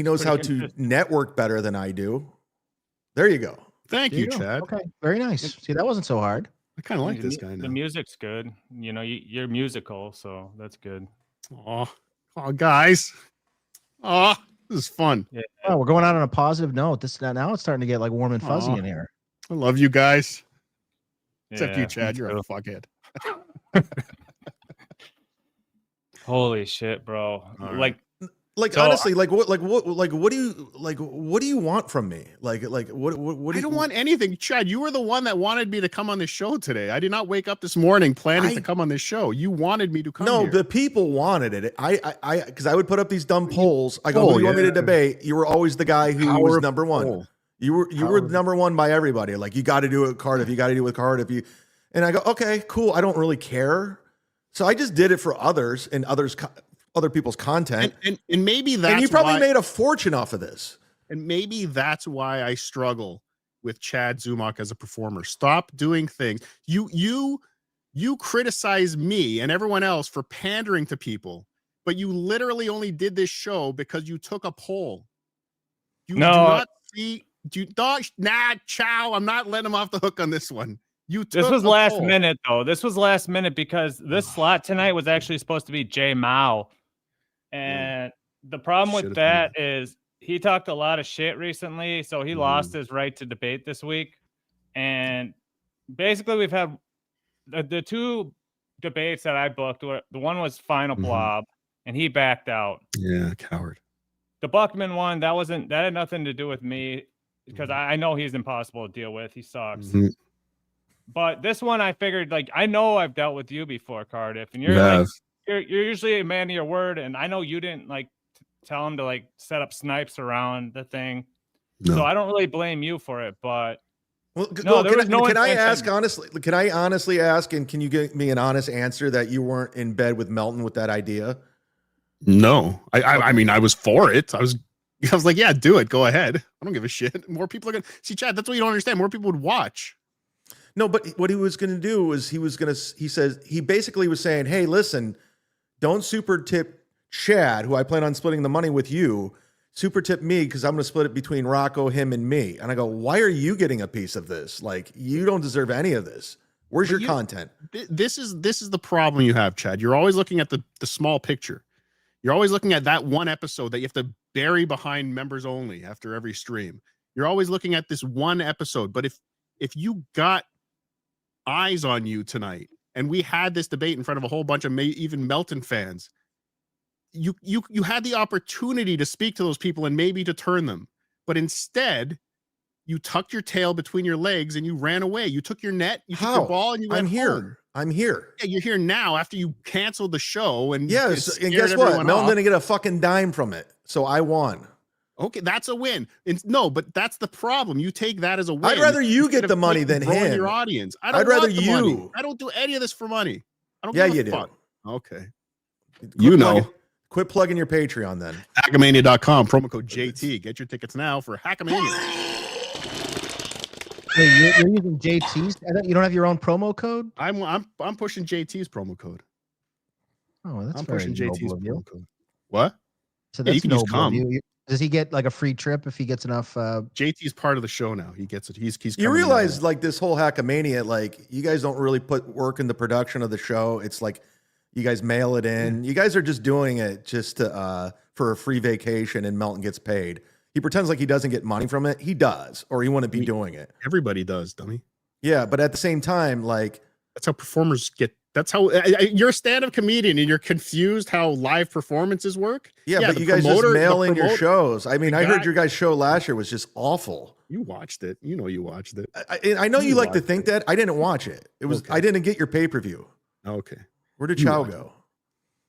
knows how Pretty to interesting. network better than I do. There you go. Thank There you, go. Chad. Okay, very nice. See, that wasn't so hard. I kind of like The this mu- guy The now. music's good. You're musical, so that's good. Oh, guys. Oh, this is fun. Yeah. Oh, we're going out on a positive note. Now it's starting to get like warm and fuzzy Aw. in here. I love you guys. Except you, Yeah, Chad. me You're too. a fuckhead. Holy shit, bro. All right. Like Like So, honestly, what do you want from me? What do I you don't want anything. Chad, you were the one that wanted me to come on this show today. I did not wake up this morning planning to come on this show. You wanted me to come No, here. the people wanted it. Because I would put up these dumb polls. I go, who do you want me to debate? You were always the guy who was number one. Poll. You were number one by everybody. Like, you got to do it with Cardiff. You got to do it with Cardiff. And I go, okay, cool. I don't really care. So I just did it for others and other people's content. And maybe that's and you probably why, made a fortune off of this. and maybe that's why I struggle with Chad Zumock as a performer. Stop doing things. You criticize me and everyone else for pandering to people, but you literally only did this show because you took a poll. You do not see. Chow. I'm not letting him off the hook on this one. This was last minute, though. This was last minute because this slot tonight was actually supposed to be Jay Mao. And the problem with that is he talked a lot of shit recently, so he lost his right to debate this week. And basically, we've had the two debates that I booked. The one was Final Blob, and he backed out. Yeah, coward. The Buckman one, that had nothing to do with me because I know he's impossible to deal with. He sucks. But this one, I figured, like, I know I've dealt with you before, Cardiff, and you're usually a man of your word, and I know you didn't like tell him to like set up snipes around the thing, so I don't really blame you for it. But can I ask honestly? Can I honestly ask, and can you give me an honest answer that you weren't in bed with Melton with that idea? No, I mean, I was for it. I was like, yeah, do it. Go ahead. I don't give a shit. More people are gonna see, Chad. That's what you don't understand. More people would watch. No, but what he was going to do was he basically was saying, hey, listen, don't super tip Chad, who I plan on splitting the money with you. Super tip me because I'm going to split it between Rocco, him, and me. And I go, why are you getting a piece of this? Like, you don't deserve any of this. Where's your content? This is the problem you have, Chad. You're always looking at the small picture. You're always looking at that one episode that you have to bury behind members only after every stream. You're always looking at this one episode. But if you got eyes on you tonight and we had this debate in front of a whole bunch of even Melton fans, you had the opportunity to speak to those people and maybe to turn them, but instead you tucked your tail between your legs and you ran away. You took your net, you took your ball, and you went home. I'm here. Yeah, you're here now after you canceled the show. And yes, and guess what? Melton didn't get a fucking dime from it, so I won. Okay, that's a win. No, but that's the problem. You take that as a win. I'd rather you get the money than him. Your audience. I'd rather you. Money. I don't do any of this for money. I don't. Yeah, you do. Fuck. Okay. Quit plugging your Patreon then. Hackamania.com, promo code JT. Get your tickets now for Hackamania. Wait, you're using JT's? You don't have your own promo code? I'm pushing JT's promo code. Oh, that's I'm very pushing JT's noble of promo code. What? So that's you can just come. Does he get like a free trip if he gets enough? JT's part of the show now. He gets it. He's you realize like this whole Hackamania, like you guys don't really put work in the production of the show. It's like you guys mail it in. You guys are just doing it just to, for a free vacation, and Melton gets paid. He pretends like he doesn't get money from it. He does, or he wouldn't be doing it. Everybody does, dummy. Yeah, but at the same time, like that's how performers get. That's how you're a stand-up comedian and you're confused how live performances work. Yeah, but you guys just mail in your shows. I mean, I heard your guys' show last year was just awful. You watched it. You know you watched it. I know you like to think that. I didn't watch it. It was I didn't get your pay-per-view. Okay. Where did Chow go?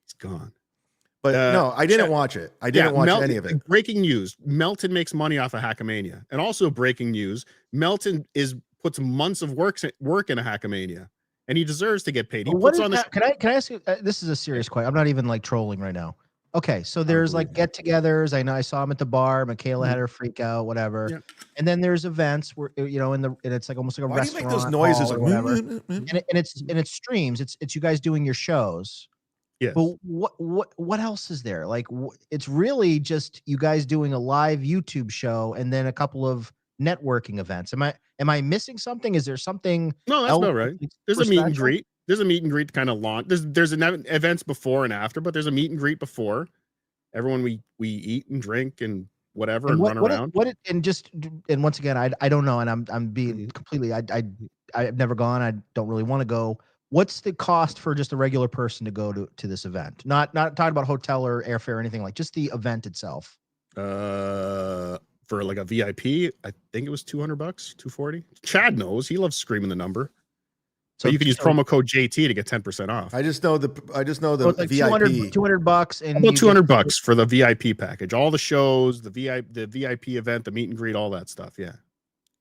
He's gone. But no, I didn't watch it. I didn't watch any of it. Breaking news. Melton makes money off of Hackamania. And also breaking news, Melton puts months of work in a Hackamania. And he deserves to get paid. He puts on this. Can I ask you? This is a serious question. I'm not even like trolling right now. Okay, so there's like get-togethers. I know I saw him at the bar. Michaela had her freak out, whatever. Yeah. And then there's events where and it's like almost like a restaurant. Why do you make those noises? Or whatever. and it's streams. It's you guys doing your shows. Yes. But what else is there? Like it's really just you guys doing a live YouTube show and then a couple of networking events. Am I missing something? Is there something? No, that's not right. There's a meet and greet. There's a meet and greet kind of launch. There's events before and after, but there's a meet and greet before. Everyone we eat and drink and whatever and run around. And once again, I don't know, and I'm being completely I've never gone. I don't really want to go. What's the cost for just a regular person to go to this event? Not talking about hotel or airfare or anything, like just the event itself. For like a VIP, I think it was $200, $240. Chad knows. He loves screaming the number. So you can use promo code JT to get 10% off. I just know the so it's like VIP. $200 and about $200 for the VIP package. All the shows, the VIP event, the meet and greet, all that stuff. Yeah.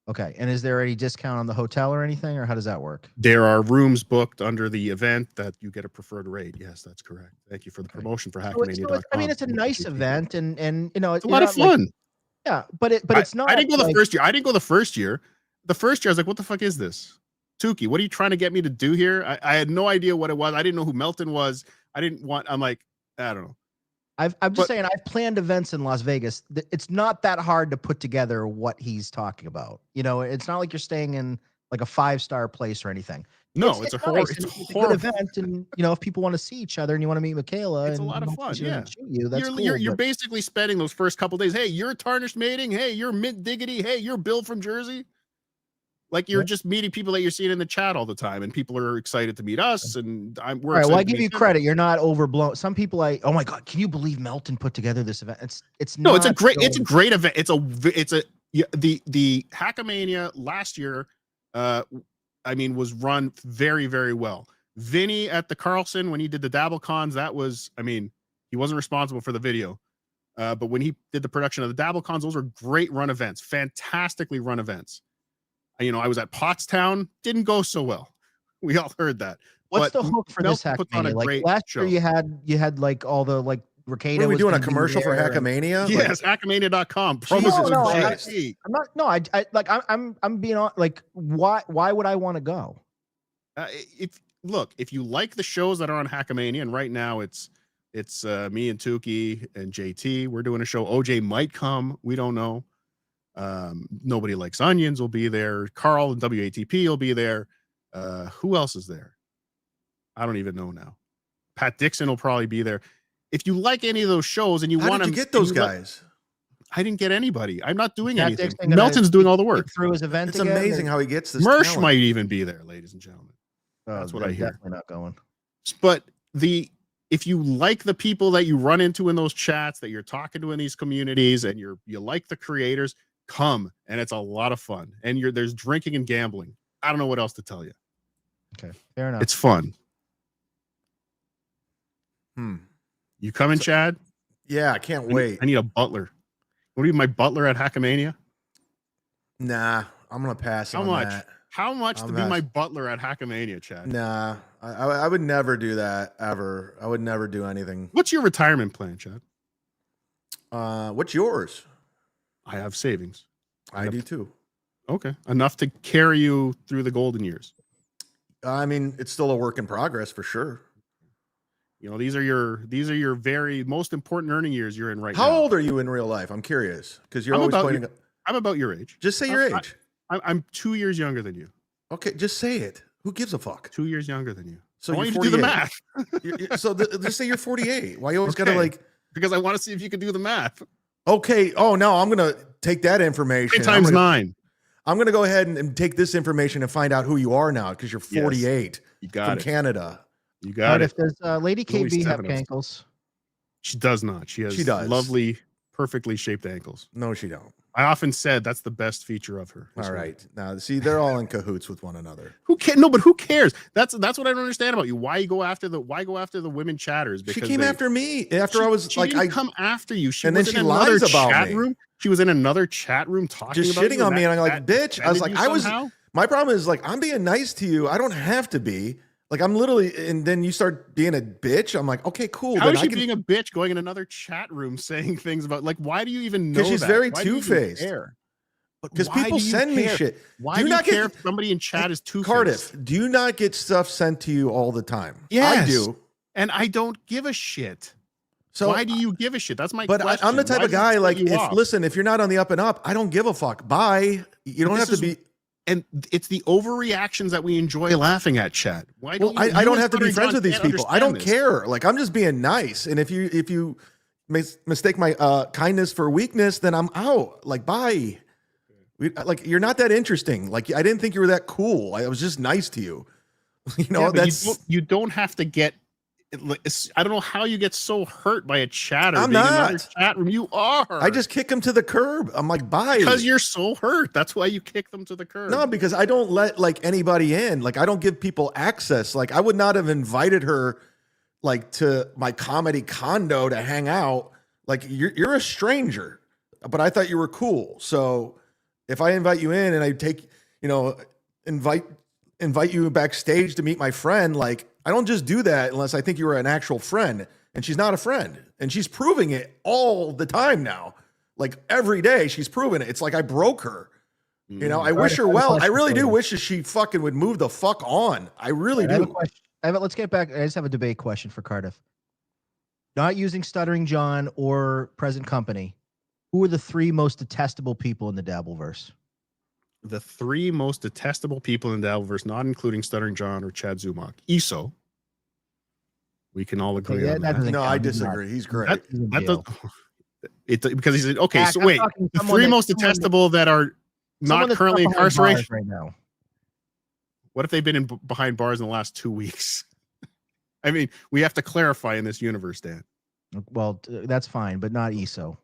Okay. And is there any discount on the hotel or anything, or how does that work? There are rooms booked under the event that you get a preferred rate. Yes, that's correct. Thank you for the promotion for Hackamania.com. I mean, it's a nice event, and you know, it's a lot of fun. Like, yeah, but it's not. I didn't go the first year. I didn't go the first year. The first year, I was like, "What the fuck is this, Tukey? What are you trying to get me to do here?" I had no idea what it was. I didn't know who Melton was. I'm like, I don't know. I'm just saying, I've planned events in Las Vegas. It's not that hard to put together what he's talking about. You know, it's not like you're staying in like a 5-star place or anything. No, it's a horrible good event, and you know, if people want to see each other and you want to meet Michaela, it's and a lot of fun. Yeah, shoot you. That's cool, you're basically spending those first couple days. Hey, you're Tarnished Mating. Hey, you're Mint Diggity. Hey, you're Bill from Jersey. Like you're just meeting people that you're seeing in the chat all the time, and people are excited to meet us. And we're all right. Well, I give you credit. You're not overblown. Some people oh my God, can you believe Melton put together this event? It's a great event. The Hackamania last year, was run very, very well. Vinny at the Carlson, when he did the Dabble Cons, he wasn't responsible for the video. But when he did the production of the Dabble Cons, those were great run events, fantastically run events. I was at Pottstown, didn't go so well. We all heard that. What's the hook for this Hackamania? Like last year, you had like all the like Ricada. Are we doing a commercial for Hackamania? Yes, Hackamania.com. I'm being on. Like, why would I want to go? If you like the shows that are on Hackamania, and right now it's me and Tukey and JT. We're doing a show. OJ might come. We don't know. Nobody Likes Onions will be there. Carl and WATP will be there. Who else is there? I don't even know now. Pat Dixon will probably be there. If you like any of those shows and you want to get those guys, I didn't get anybody. I'm not doing anything. Melton's doing all the work through his event. It's amazing how he gets this. Mersh might even be there, ladies and gentlemen. That's what I hear. Definitely not going. But if you like the people that you run into in those chats, that you're talking to in these communities, and you like the creators, come, and it's a lot of fun. And there's drinking and gambling. I don't know what else to tell you. Okay, fair enough. It's fun. You coming, Chad? Yeah, I can't wait. I need a butler. Want to be my butler at Hackamania? Nah, I'm gonna pass. How much? How much to be my butler at Hackamania, Chad? Nah, I would never do that ever. I would never do anything. What's your retirement plan, Chad? What's yours? I have savings. I do too. Okay, enough to carry you through the golden years. I mean, it's still a work in progress for sure. These are your very most important earning years you're in right now. How old are you in real life? I'm curious because you're always pointing. I'm about your age. Just say your age. I'm 2 years younger than you. Okay, just say it. Who gives a fuck? 2 years younger than you. So I want you you to do the math. Just say you're 48. Why you always gotta Because I want to see if you can do the math. Okay. Oh no, I'm gonna take that information. 3 times 9. I'm gonna go ahead and take this information and find out who you are now because you're 48. Yes, you got from Canada. You got it. Does Lady KB have ankles? She does not. She has lovely, perfectly shaped ankles. No, she don't. I often said that's the best feature of her. All right. Now, see, they're all in cahoots with one another. Who cares? No, but who cares? That's what I don't understand about you. Why go after the women chatters? Because she came after me after I was like, I come after you. And then she lies about me. Room. She was in another chat room talking just about shitting on me, and I'm like, bitch. I was like, my problem is like, I'm being nice to you. I don't have to be. Like, I'm literally, and then you start being a bitch. I'm like, okay, cool. How is she being a bitch going in another chat room saying things about, like, why do you even know that? Because she's very two-faced. Because people send me shit. Why do you not care if somebody in chat is two-faced? Cardiff, do you not get stuff sent to you all the time? Yes. I do. And I don't give a shit. So why do you give a shit? That's my question. But I'm the type of guy, like, if you're not on the up and up, I don't give a fuck. Bye. You don't have to be. And it's the overreactions that we enjoy laughing at, Chad. Why don't I don't have to be friends with these people. I don't care. Like, I'm just being nice. And if you mistake my kindness for weakness, then I'm out. Like, bye. You're not that interesting. Like, I didn't think you were that cool. I was just nice to you. You know, Yeah, but that's you don't have to get. I don't know how you get so hurt by a chatter. I'm being in another not. chat room. You are. I just kick him to the curb. I'm like, bye. because you're so hurt. That's why you kick them to the curb. No, because I don't let like anybody in. Like I don't give people access. Like I would not have invited her like to my comedy condo to hang out. Like you're a stranger, but I thought you were cool. So if I invite you in and I take, you know, invite you backstage to meet my friend, like I don't just do that unless I think you were an actual friend. And she's not a friend. And she's proving it all the time now. Like every day she's proving it. It's like I broke her. You know, I wish her well. I really do wish that she fucking would move the fuck on. I really do. Let's get back. I just have a debate question for Cardiff. Not using Stuttering John or Present Company, who are the 3 most detestable people in the Dabbleverse? The 3 most detestable people in the Dabbleverse, not including Stuttering John or Chad Zumock. ESO. We can all agree on that. No, I disagree. He's great. Because he's okay. Zach, So wait, the 3 most detestable that are not currently incarcerated. Right now. What if they've been behind bars in the last 2 weeks? I mean, we have to clarify in this universe, Dan. Well, that's fine, but not ESO.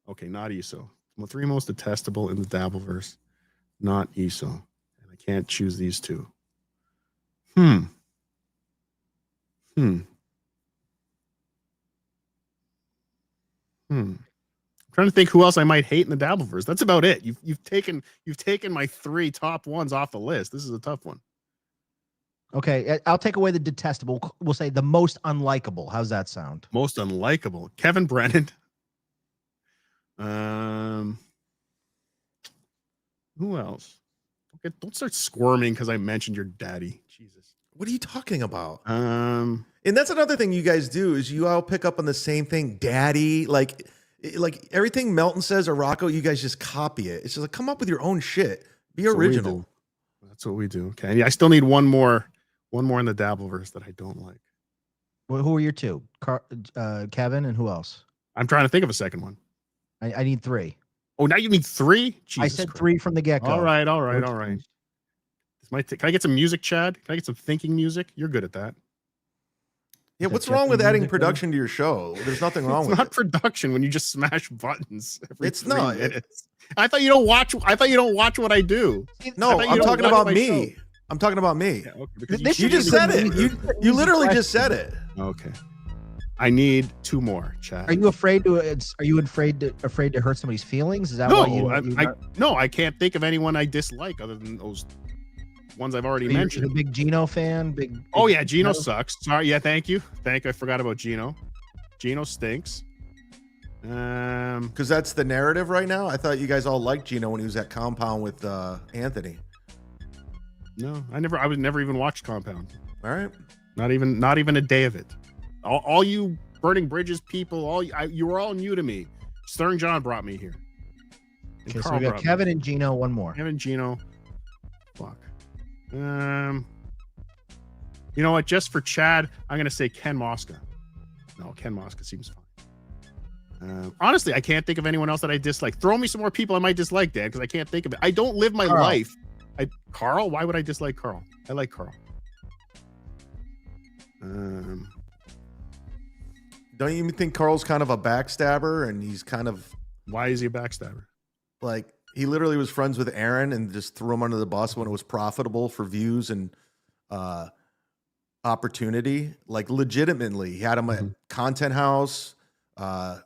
Okay, not ESO. Well, 3 most detestable in the Dabbleverse, not ESO. And I can't choose these 2. I'm trying to think who else I might hate in the Dabbleverse. That's about it. You've taken my 3 top ones off the list. This is a tough one. Okay, I'll take away the detestable. We'll say the most unlikable. How's that sound? Most unlikable. Kevin Brennan. Who else? Don't start squirming because I mentioned your daddy. Jesus. What are you talking about? And that's another thing you guys do is you all pick up on the same thing, daddy. Like everything Melton says or Rocco, you guys just copy it. It's just like come up with your own shit. Be original. That's what we do. Okay. Yeah, I still need one more in the Dabbleverse that I don't like. Well, who are your 2? Kevin and who else? I'm trying to think of a second one. I need 3. Oh, now you need 3? Jesus I said Christ. 3 from the get-go. All right. Can I get some music, Chad? Can I get some thinking music? You're good at that. Yeah, what's wrong with adding production to your show? There's nothing wrong with it. It's not production when you just smash buttons. It's not. I thought you don't watch. I thought you don't watch what I do. No, I'm talking about me. I'm talking about me. Yeah, okay, you just said it. You literally just said it. Okay. I need 2 more, Chad. Are you afraid to? Are you afraid to hurt somebody's feelings? Is that why you? No, I can't think of anyone I dislike other than those ones I've already mentioned. You're a big Gino fan. Oh yeah, Gino sucks. Sorry. Yeah, thank you. I forgot about Gino. Gino stinks. Because that's the narrative right now. I thought you guys all liked Gino when he was at Compound with Anthony. No, I would never even watch Compound. All right. Not even a day of it. All you burning bridges people, you were all new to me. Stern John brought me here. Okay, so we got Kevin and Gino. One more. Kevin, Gino. Fuck. You know what? Just for Chad, I'm gonna say Ken Mosca. No, Ken Mosca seems fine. Honestly, I can't think of anyone else that I dislike. Throw me some more people I might dislike, Dan, because I can't think of it. I don't live my life. Carl? Why would I dislike Carl? I like Carl. Don't you think Carl's kind of a backstabber and he's kind of... Why is he a backstabber? Like, he literally was friends with Aaron and just threw him under the bus when it was profitable for views and opportunity. Like, legitimately, he had him at Content House, or,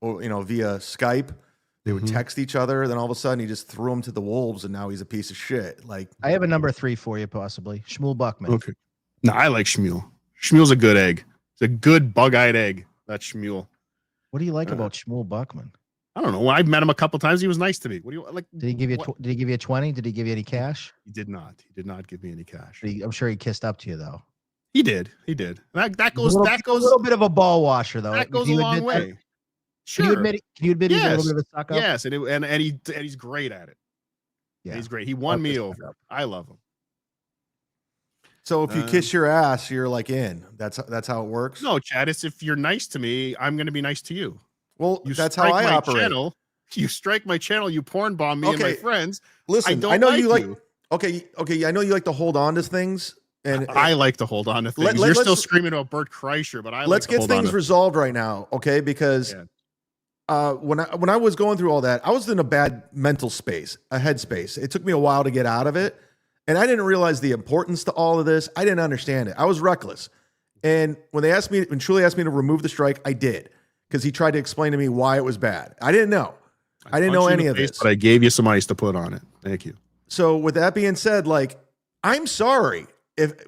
via Skype. They would text each other. Then all of a sudden, he just threw him to the wolves, and now he's a piece of shit. Like, I have a number 3 for you, possibly. Shmuel Buckman. Okay. No, I like Shmuel. Shmuel's a good egg. It's a good bug-eyed egg. That's Shmuel. What do you like about Shmuel Buckman? I don't know. I've met him a couple times. He was nice to me. What do you like? Did he give you? Did he give you a 20? Did he give you any cash? He did not. He did not give me any cash. I'm sure he kissed up to you though. He did. He did. That goes. A little bit of a ball washer though. That goes a long way. Sure. Can you admit he's a little bit of a suck up? Yes, and he's great at it. Yeah, he's great. He won me over. I love him. So if you kiss your ass, you're like in. That's how it works. No, Chad. It's if you're nice to me, I'm going to be nice to you. Well, that's how I operate. Channel, you strike my channel. You porn bomb me and my friends. Listen, I know you like. Okay. I know you like to hold on to things, And I like to hold on to things. You're still screaming about Bert Kreischer, but let's get things resolved right now, okay? Because when I was going through all that, I was in a bad mental space, a headspace. It took me a while to get out of it, and I didn't realize the importance to all of this. I didn't understand it. I was reckless, and when Shuli asked me to remove the strike, I did, because he tried to explain to me why it was bad. I didn't know. I didn't know any of this. But I gave you some ice to put on it. Thank you. So with that being said, like, I'm sorry.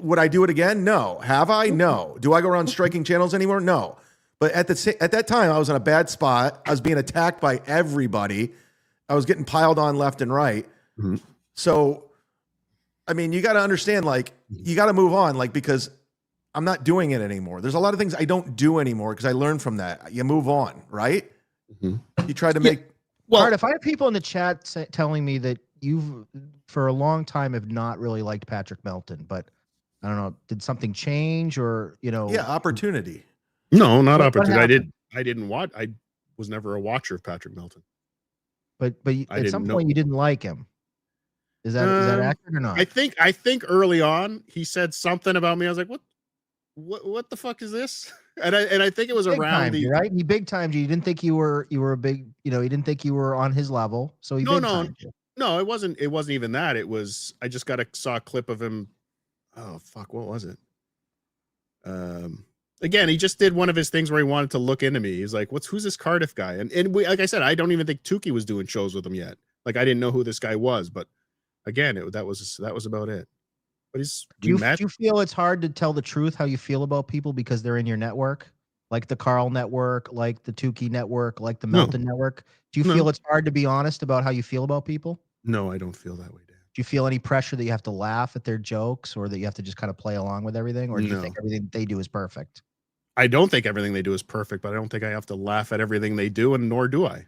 Would I do it again? No. Have I? No. Do I go around striking channels anymore? No. But at that time, I was in a bad spot. I was being attacked by everybody. I was getting piled on left and right. Mm-hmm. So, I mean, you got to understand, like, you got to move on, like, because I'm not doing it anymore. There's a lot of things I don't do anymore because I learned from that. You move on, right? Mm-hmm. You try to make. Well, Cardiff, I have people in the chat telling me that you've, for a long time, have not really liked Patrick Melton, but I don't know. Did something change, or Yeah, opportunity. No, not opportunity. I didn't watch. I was never a watcher of Patrick Melton. But at some point you didn't like him. Is that accurate or not? I think early on he said something about me. I was like, what the fuck is this? And I think it was around the right. He big timed you. You didn't think you were a big. He didn't think you were on his level. So he big timed you. No, it wasn't even that. It was I just saw a clip of him. Oh fuck, what was it? Again, he just did one of his things where he wanted to look into me. He's like, who's this Cardiff guy? And we, like I said, I don't even think Tukey was doing shows with him yet. Like I didn't know who this guy was, but again, that was about it. But do you feel it's hard to tell the truth how you feel about people because they're in your network? Like the Carl network, like the Tukey network, like the Melton network? Do you feel it's hard to be honest about how you feel about people? No, I don't feel that way, Dan. Do you feel any pressure that you have to laugh at their jokes, or that you have to just kind of play along with everything? Or do you think everything they do is perfect? I don't think everything they do is perfect, but I don't think I have to laugh at everything they do, and nor do I.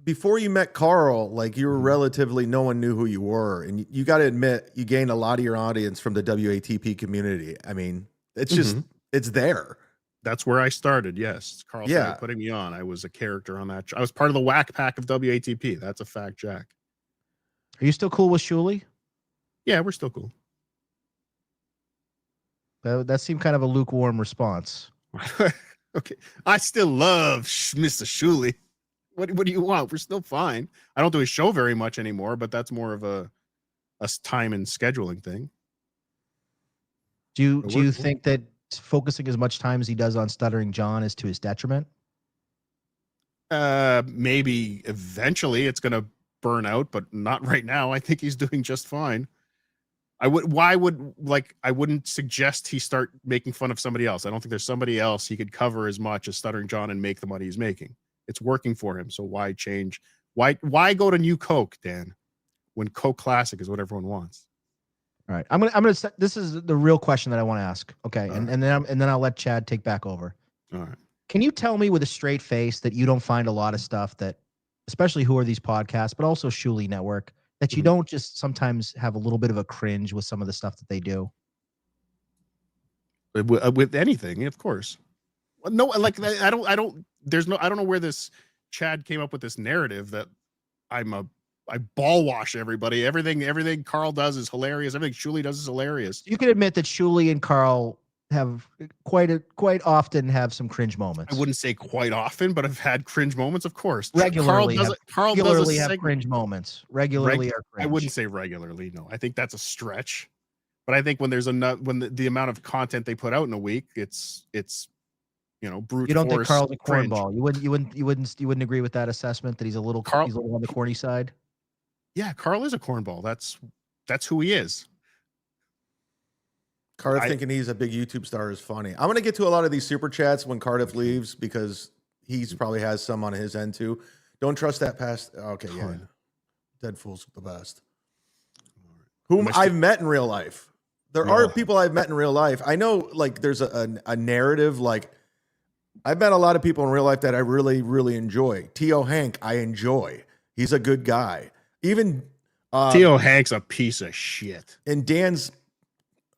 Before you met Carl, like you were relatively, no one knew who you were. And you got to admit, you gained a lot of your audience from the WATP community. I mean, it's just, it's there. That's where I started. Yes. Carl started putting me on. I was a character on that. I was part of the whack pack of WATP. That's a fact, Jack. Are you still cool with Shuli? Yeah, we're still cool. That seemed kind of a lukewarm response. Okay. I still love Mr. Shuli. What do you want? We're still fine. I don't do his show very much anymore, but that's more of a time and scheduling thing. Do you think that focusing as much time as he does on Stuttering John is to his detriment? Maybe eventually it's going to burn out, but not right now. I think he's doing just fine. I wouldn't suggest he start making fun of somebody else. I don't think there's somebody else he could cover as much as Stuttering John and make the money he's making. It's working for him. So why change? Why go to new Coke, Dan, when Coke Classic is what everyone wants? All right. I'm gonna this is the real question that I want to ask. Okay. And then I'll let Chad take back over. All right. Can you tell me with a straight face that you don't find a lot of stuff that, especially Who Are These Podcasts, but also Shuli Network, that you don't just sometimes have a little bit of a cringe with some of the stuff that they do? With anything, of course. No, like I don't know where this Chad came up with this narrative that I ball wash everybody. Everything Carl does is hilarious. Everything Shuli does is hilarious. You can admit that Shuli and Carl have quite often have some cringe moments. I wouldn't say quite often, but I've had cringe moments, of course. Regularly have cringe moments. Regularly are cringe. I wouldn't say regularly. No, I think that's a stretch. But I think when there's the amount of content they put out in a week, it's brute. You don't think force Carl's a cringe. cornball? You wouldn't agree with that assessment that he's a little on the corny side? Yeah, Carl is a cornball. That's who he is. Cardiff thinking he's a big YouTube star is funny. I'm going to get to a lot of these super chats when Cardiff leaves because he's probably has some on his end too. Don't trust that past. Okay, yeah. Dead Fool's the best. Whom I've met in real life. There are people I've met in real life. I know like there's a narrative. Like I've met a lot of people in real life that I really, really enjoy. T.O. Hank, I enjoy. He's a good guy. Even T.O. Hank's a piece of shit. And Dan's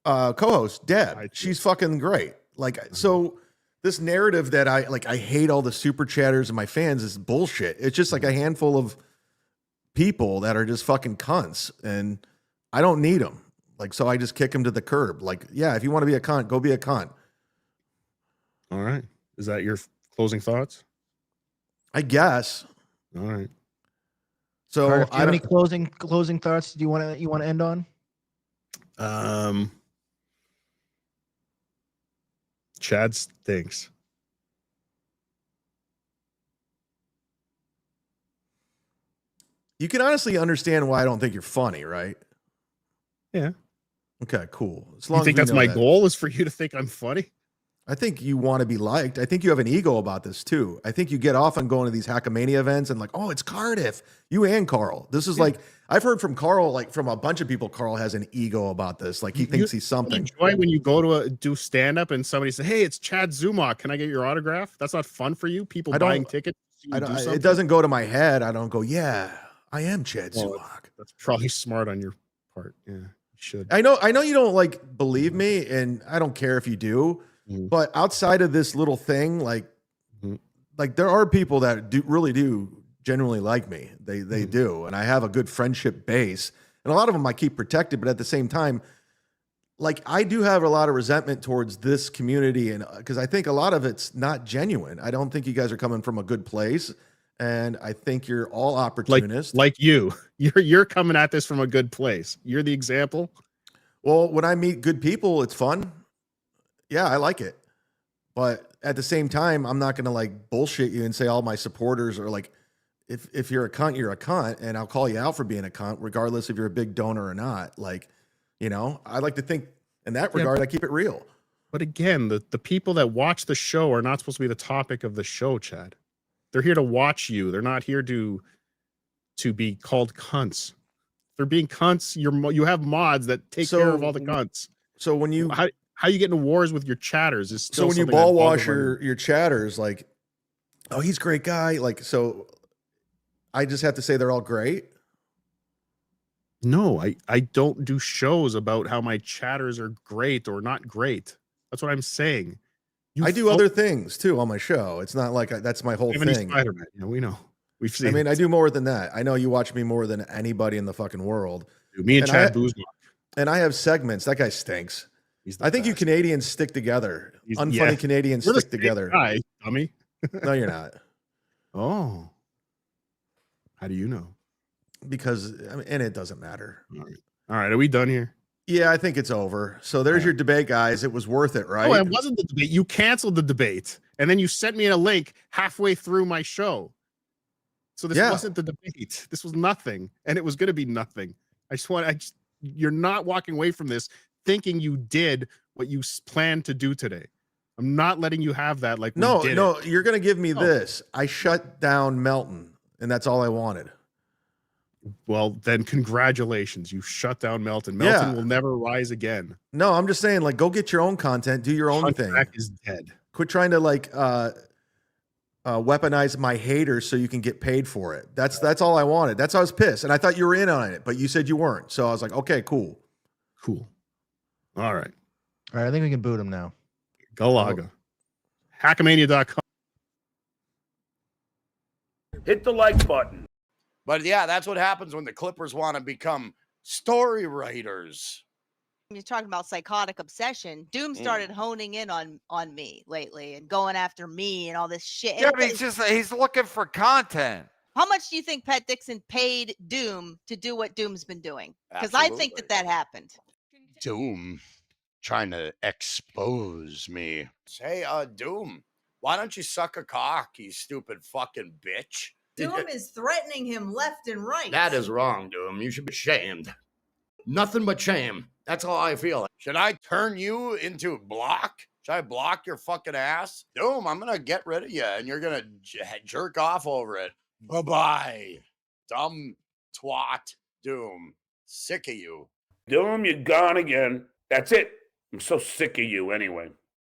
co-host, Deb, she's fucking great. Like, so this narrative that I hate all the super chatters and my fans is bullshit. It's just like a handful of people that are just fucking cunts. And I don't need them. Like, so I just kick them to the curb. Like, yeah, if you want to be a cunt, go be a cunt. All right. Is that your closing thoughts? I guess. All right. So Cardiff, do you have any closing thoughts you want to end on? Chad stinks. You can honestly understand why I don't think you're funny, right? Yeah. Okay, cool. As You long think as that's my goal is for you to think I'm funny? I think you want to be liked. I think you have an ego about this too. I think you get off on going to these Hackamania events and like, oh, it's Cardiff. You and Carl. This is like, I've heard from Carl, like from a bunch of people, Carl has an ego about this. Like he thinks he's something. Enjoy when you go to do stand up and somebody says, hey, it's Chad Zumock. Can I get your autograph? That's not fun for you. People buying tickets. It doesn't go to my head. I don't go, yeah, I am Chad Zumock. That's probably smart on your part. Yeah, you should. I know you don't like believe me, and I don't care if you do. But outside of this little thing, like there are people that really do genuinely like me. They do, and I have a good friendship base, and a lot of them I keep protected. But at the same time, like I do have a lot of resentment towards this community, and because I think a lot of it's not genuine. I don't think you guys are coming from a good place, and I think you're all opportunists. Like you're coming at this from a good place. You're the example. Well, when I meet good people, it's fun. Yeah, I like it. But at the same time, I'm not going to like bullshit you and say all my supporters are like, if you're a cunt, you're a cunt. And I'll call you out for being a cunt, regardless if you're a big donor or not. Like, you know, I like to think in that regard, I keep it real. But again, the people that watch the show are not supposed to be the topic of the show, Chad. They're here to watch you. They're not here to be called cunts. They're being cunts. You have mods that take care of all the cunts. So when you how you get into wars with your chatters is still so when you ball wash your chatters, like, oh, he's a great guy. Like, so I just have to say they're all great. No, I don't do shows about how my chatters are great or not great. That's what I'm saying. I do other things too on my show. It's not like that's my whole thing. Spider-Man, you know, we know. We've seen. I mean, I do more than that. I know you watch me more than anybody in the fucking world. Dude, me and Chad Zumock. And I have segments. That guy stinks. I think you Canadians stick together. Unfunny Canadians stick together. Guy, dummy. No, you're not. Oh. How do you know? Because I mean, and it doesn't matter. All right. Are we done here? Yeah, I think it's over. So there's your debate, guys. It was worth it, right? Oh, it wasn't the debate. You canceled the debate. And then you sent me a link halfway through my show. So this wasn't the debate. This was nothing. And it was going to be nothing. You're not walking away from this thinking you did what you planned to do today. I'm not letting you have that. Like, no, you're going to give me this. I shut down Melton, and that's all I wanted. Well, then congratulations. You shut down Melton. Melton will never rise again. No, I'm just saying, like, go get your own content, do your own thing. Is dead. Quit trying to like weaponize my haters so you can get paid for it. That's all I wanted. That's why I was pissed. And I thought you were in on it, but you said you weren't. So I was like, okay, cool. Cool. All right. All right. I think we can boot him now. Galaga. Hackamania.com. Hit the like button. But yeah, that's what happens when the Clippers want to become story writers. You're talking about psychotic obsession. Doom started honing in on me lately and going after me and all this shit. Yeah, but he's looking for content. How much do you think Pat Dixon paid Doom to do what Doom's been doing? Because I think that happened. Doom trying to expose me. Hey, Doom, why don't you suck a cock, you stupid fucking bitch? Doom is threatening him left and right. That is wrong, Doom. You should be shamed. Nothing but shame. That's how I feel. Should I turn you into block? Should I block your fucking ass? Doom, I'm going to get rid of you, and you're going to jerk off over it. Bye-bye. Dumb twat, Doom. Sick of you. Doom, you're gone again. That's it. I'm so sick of you anyway.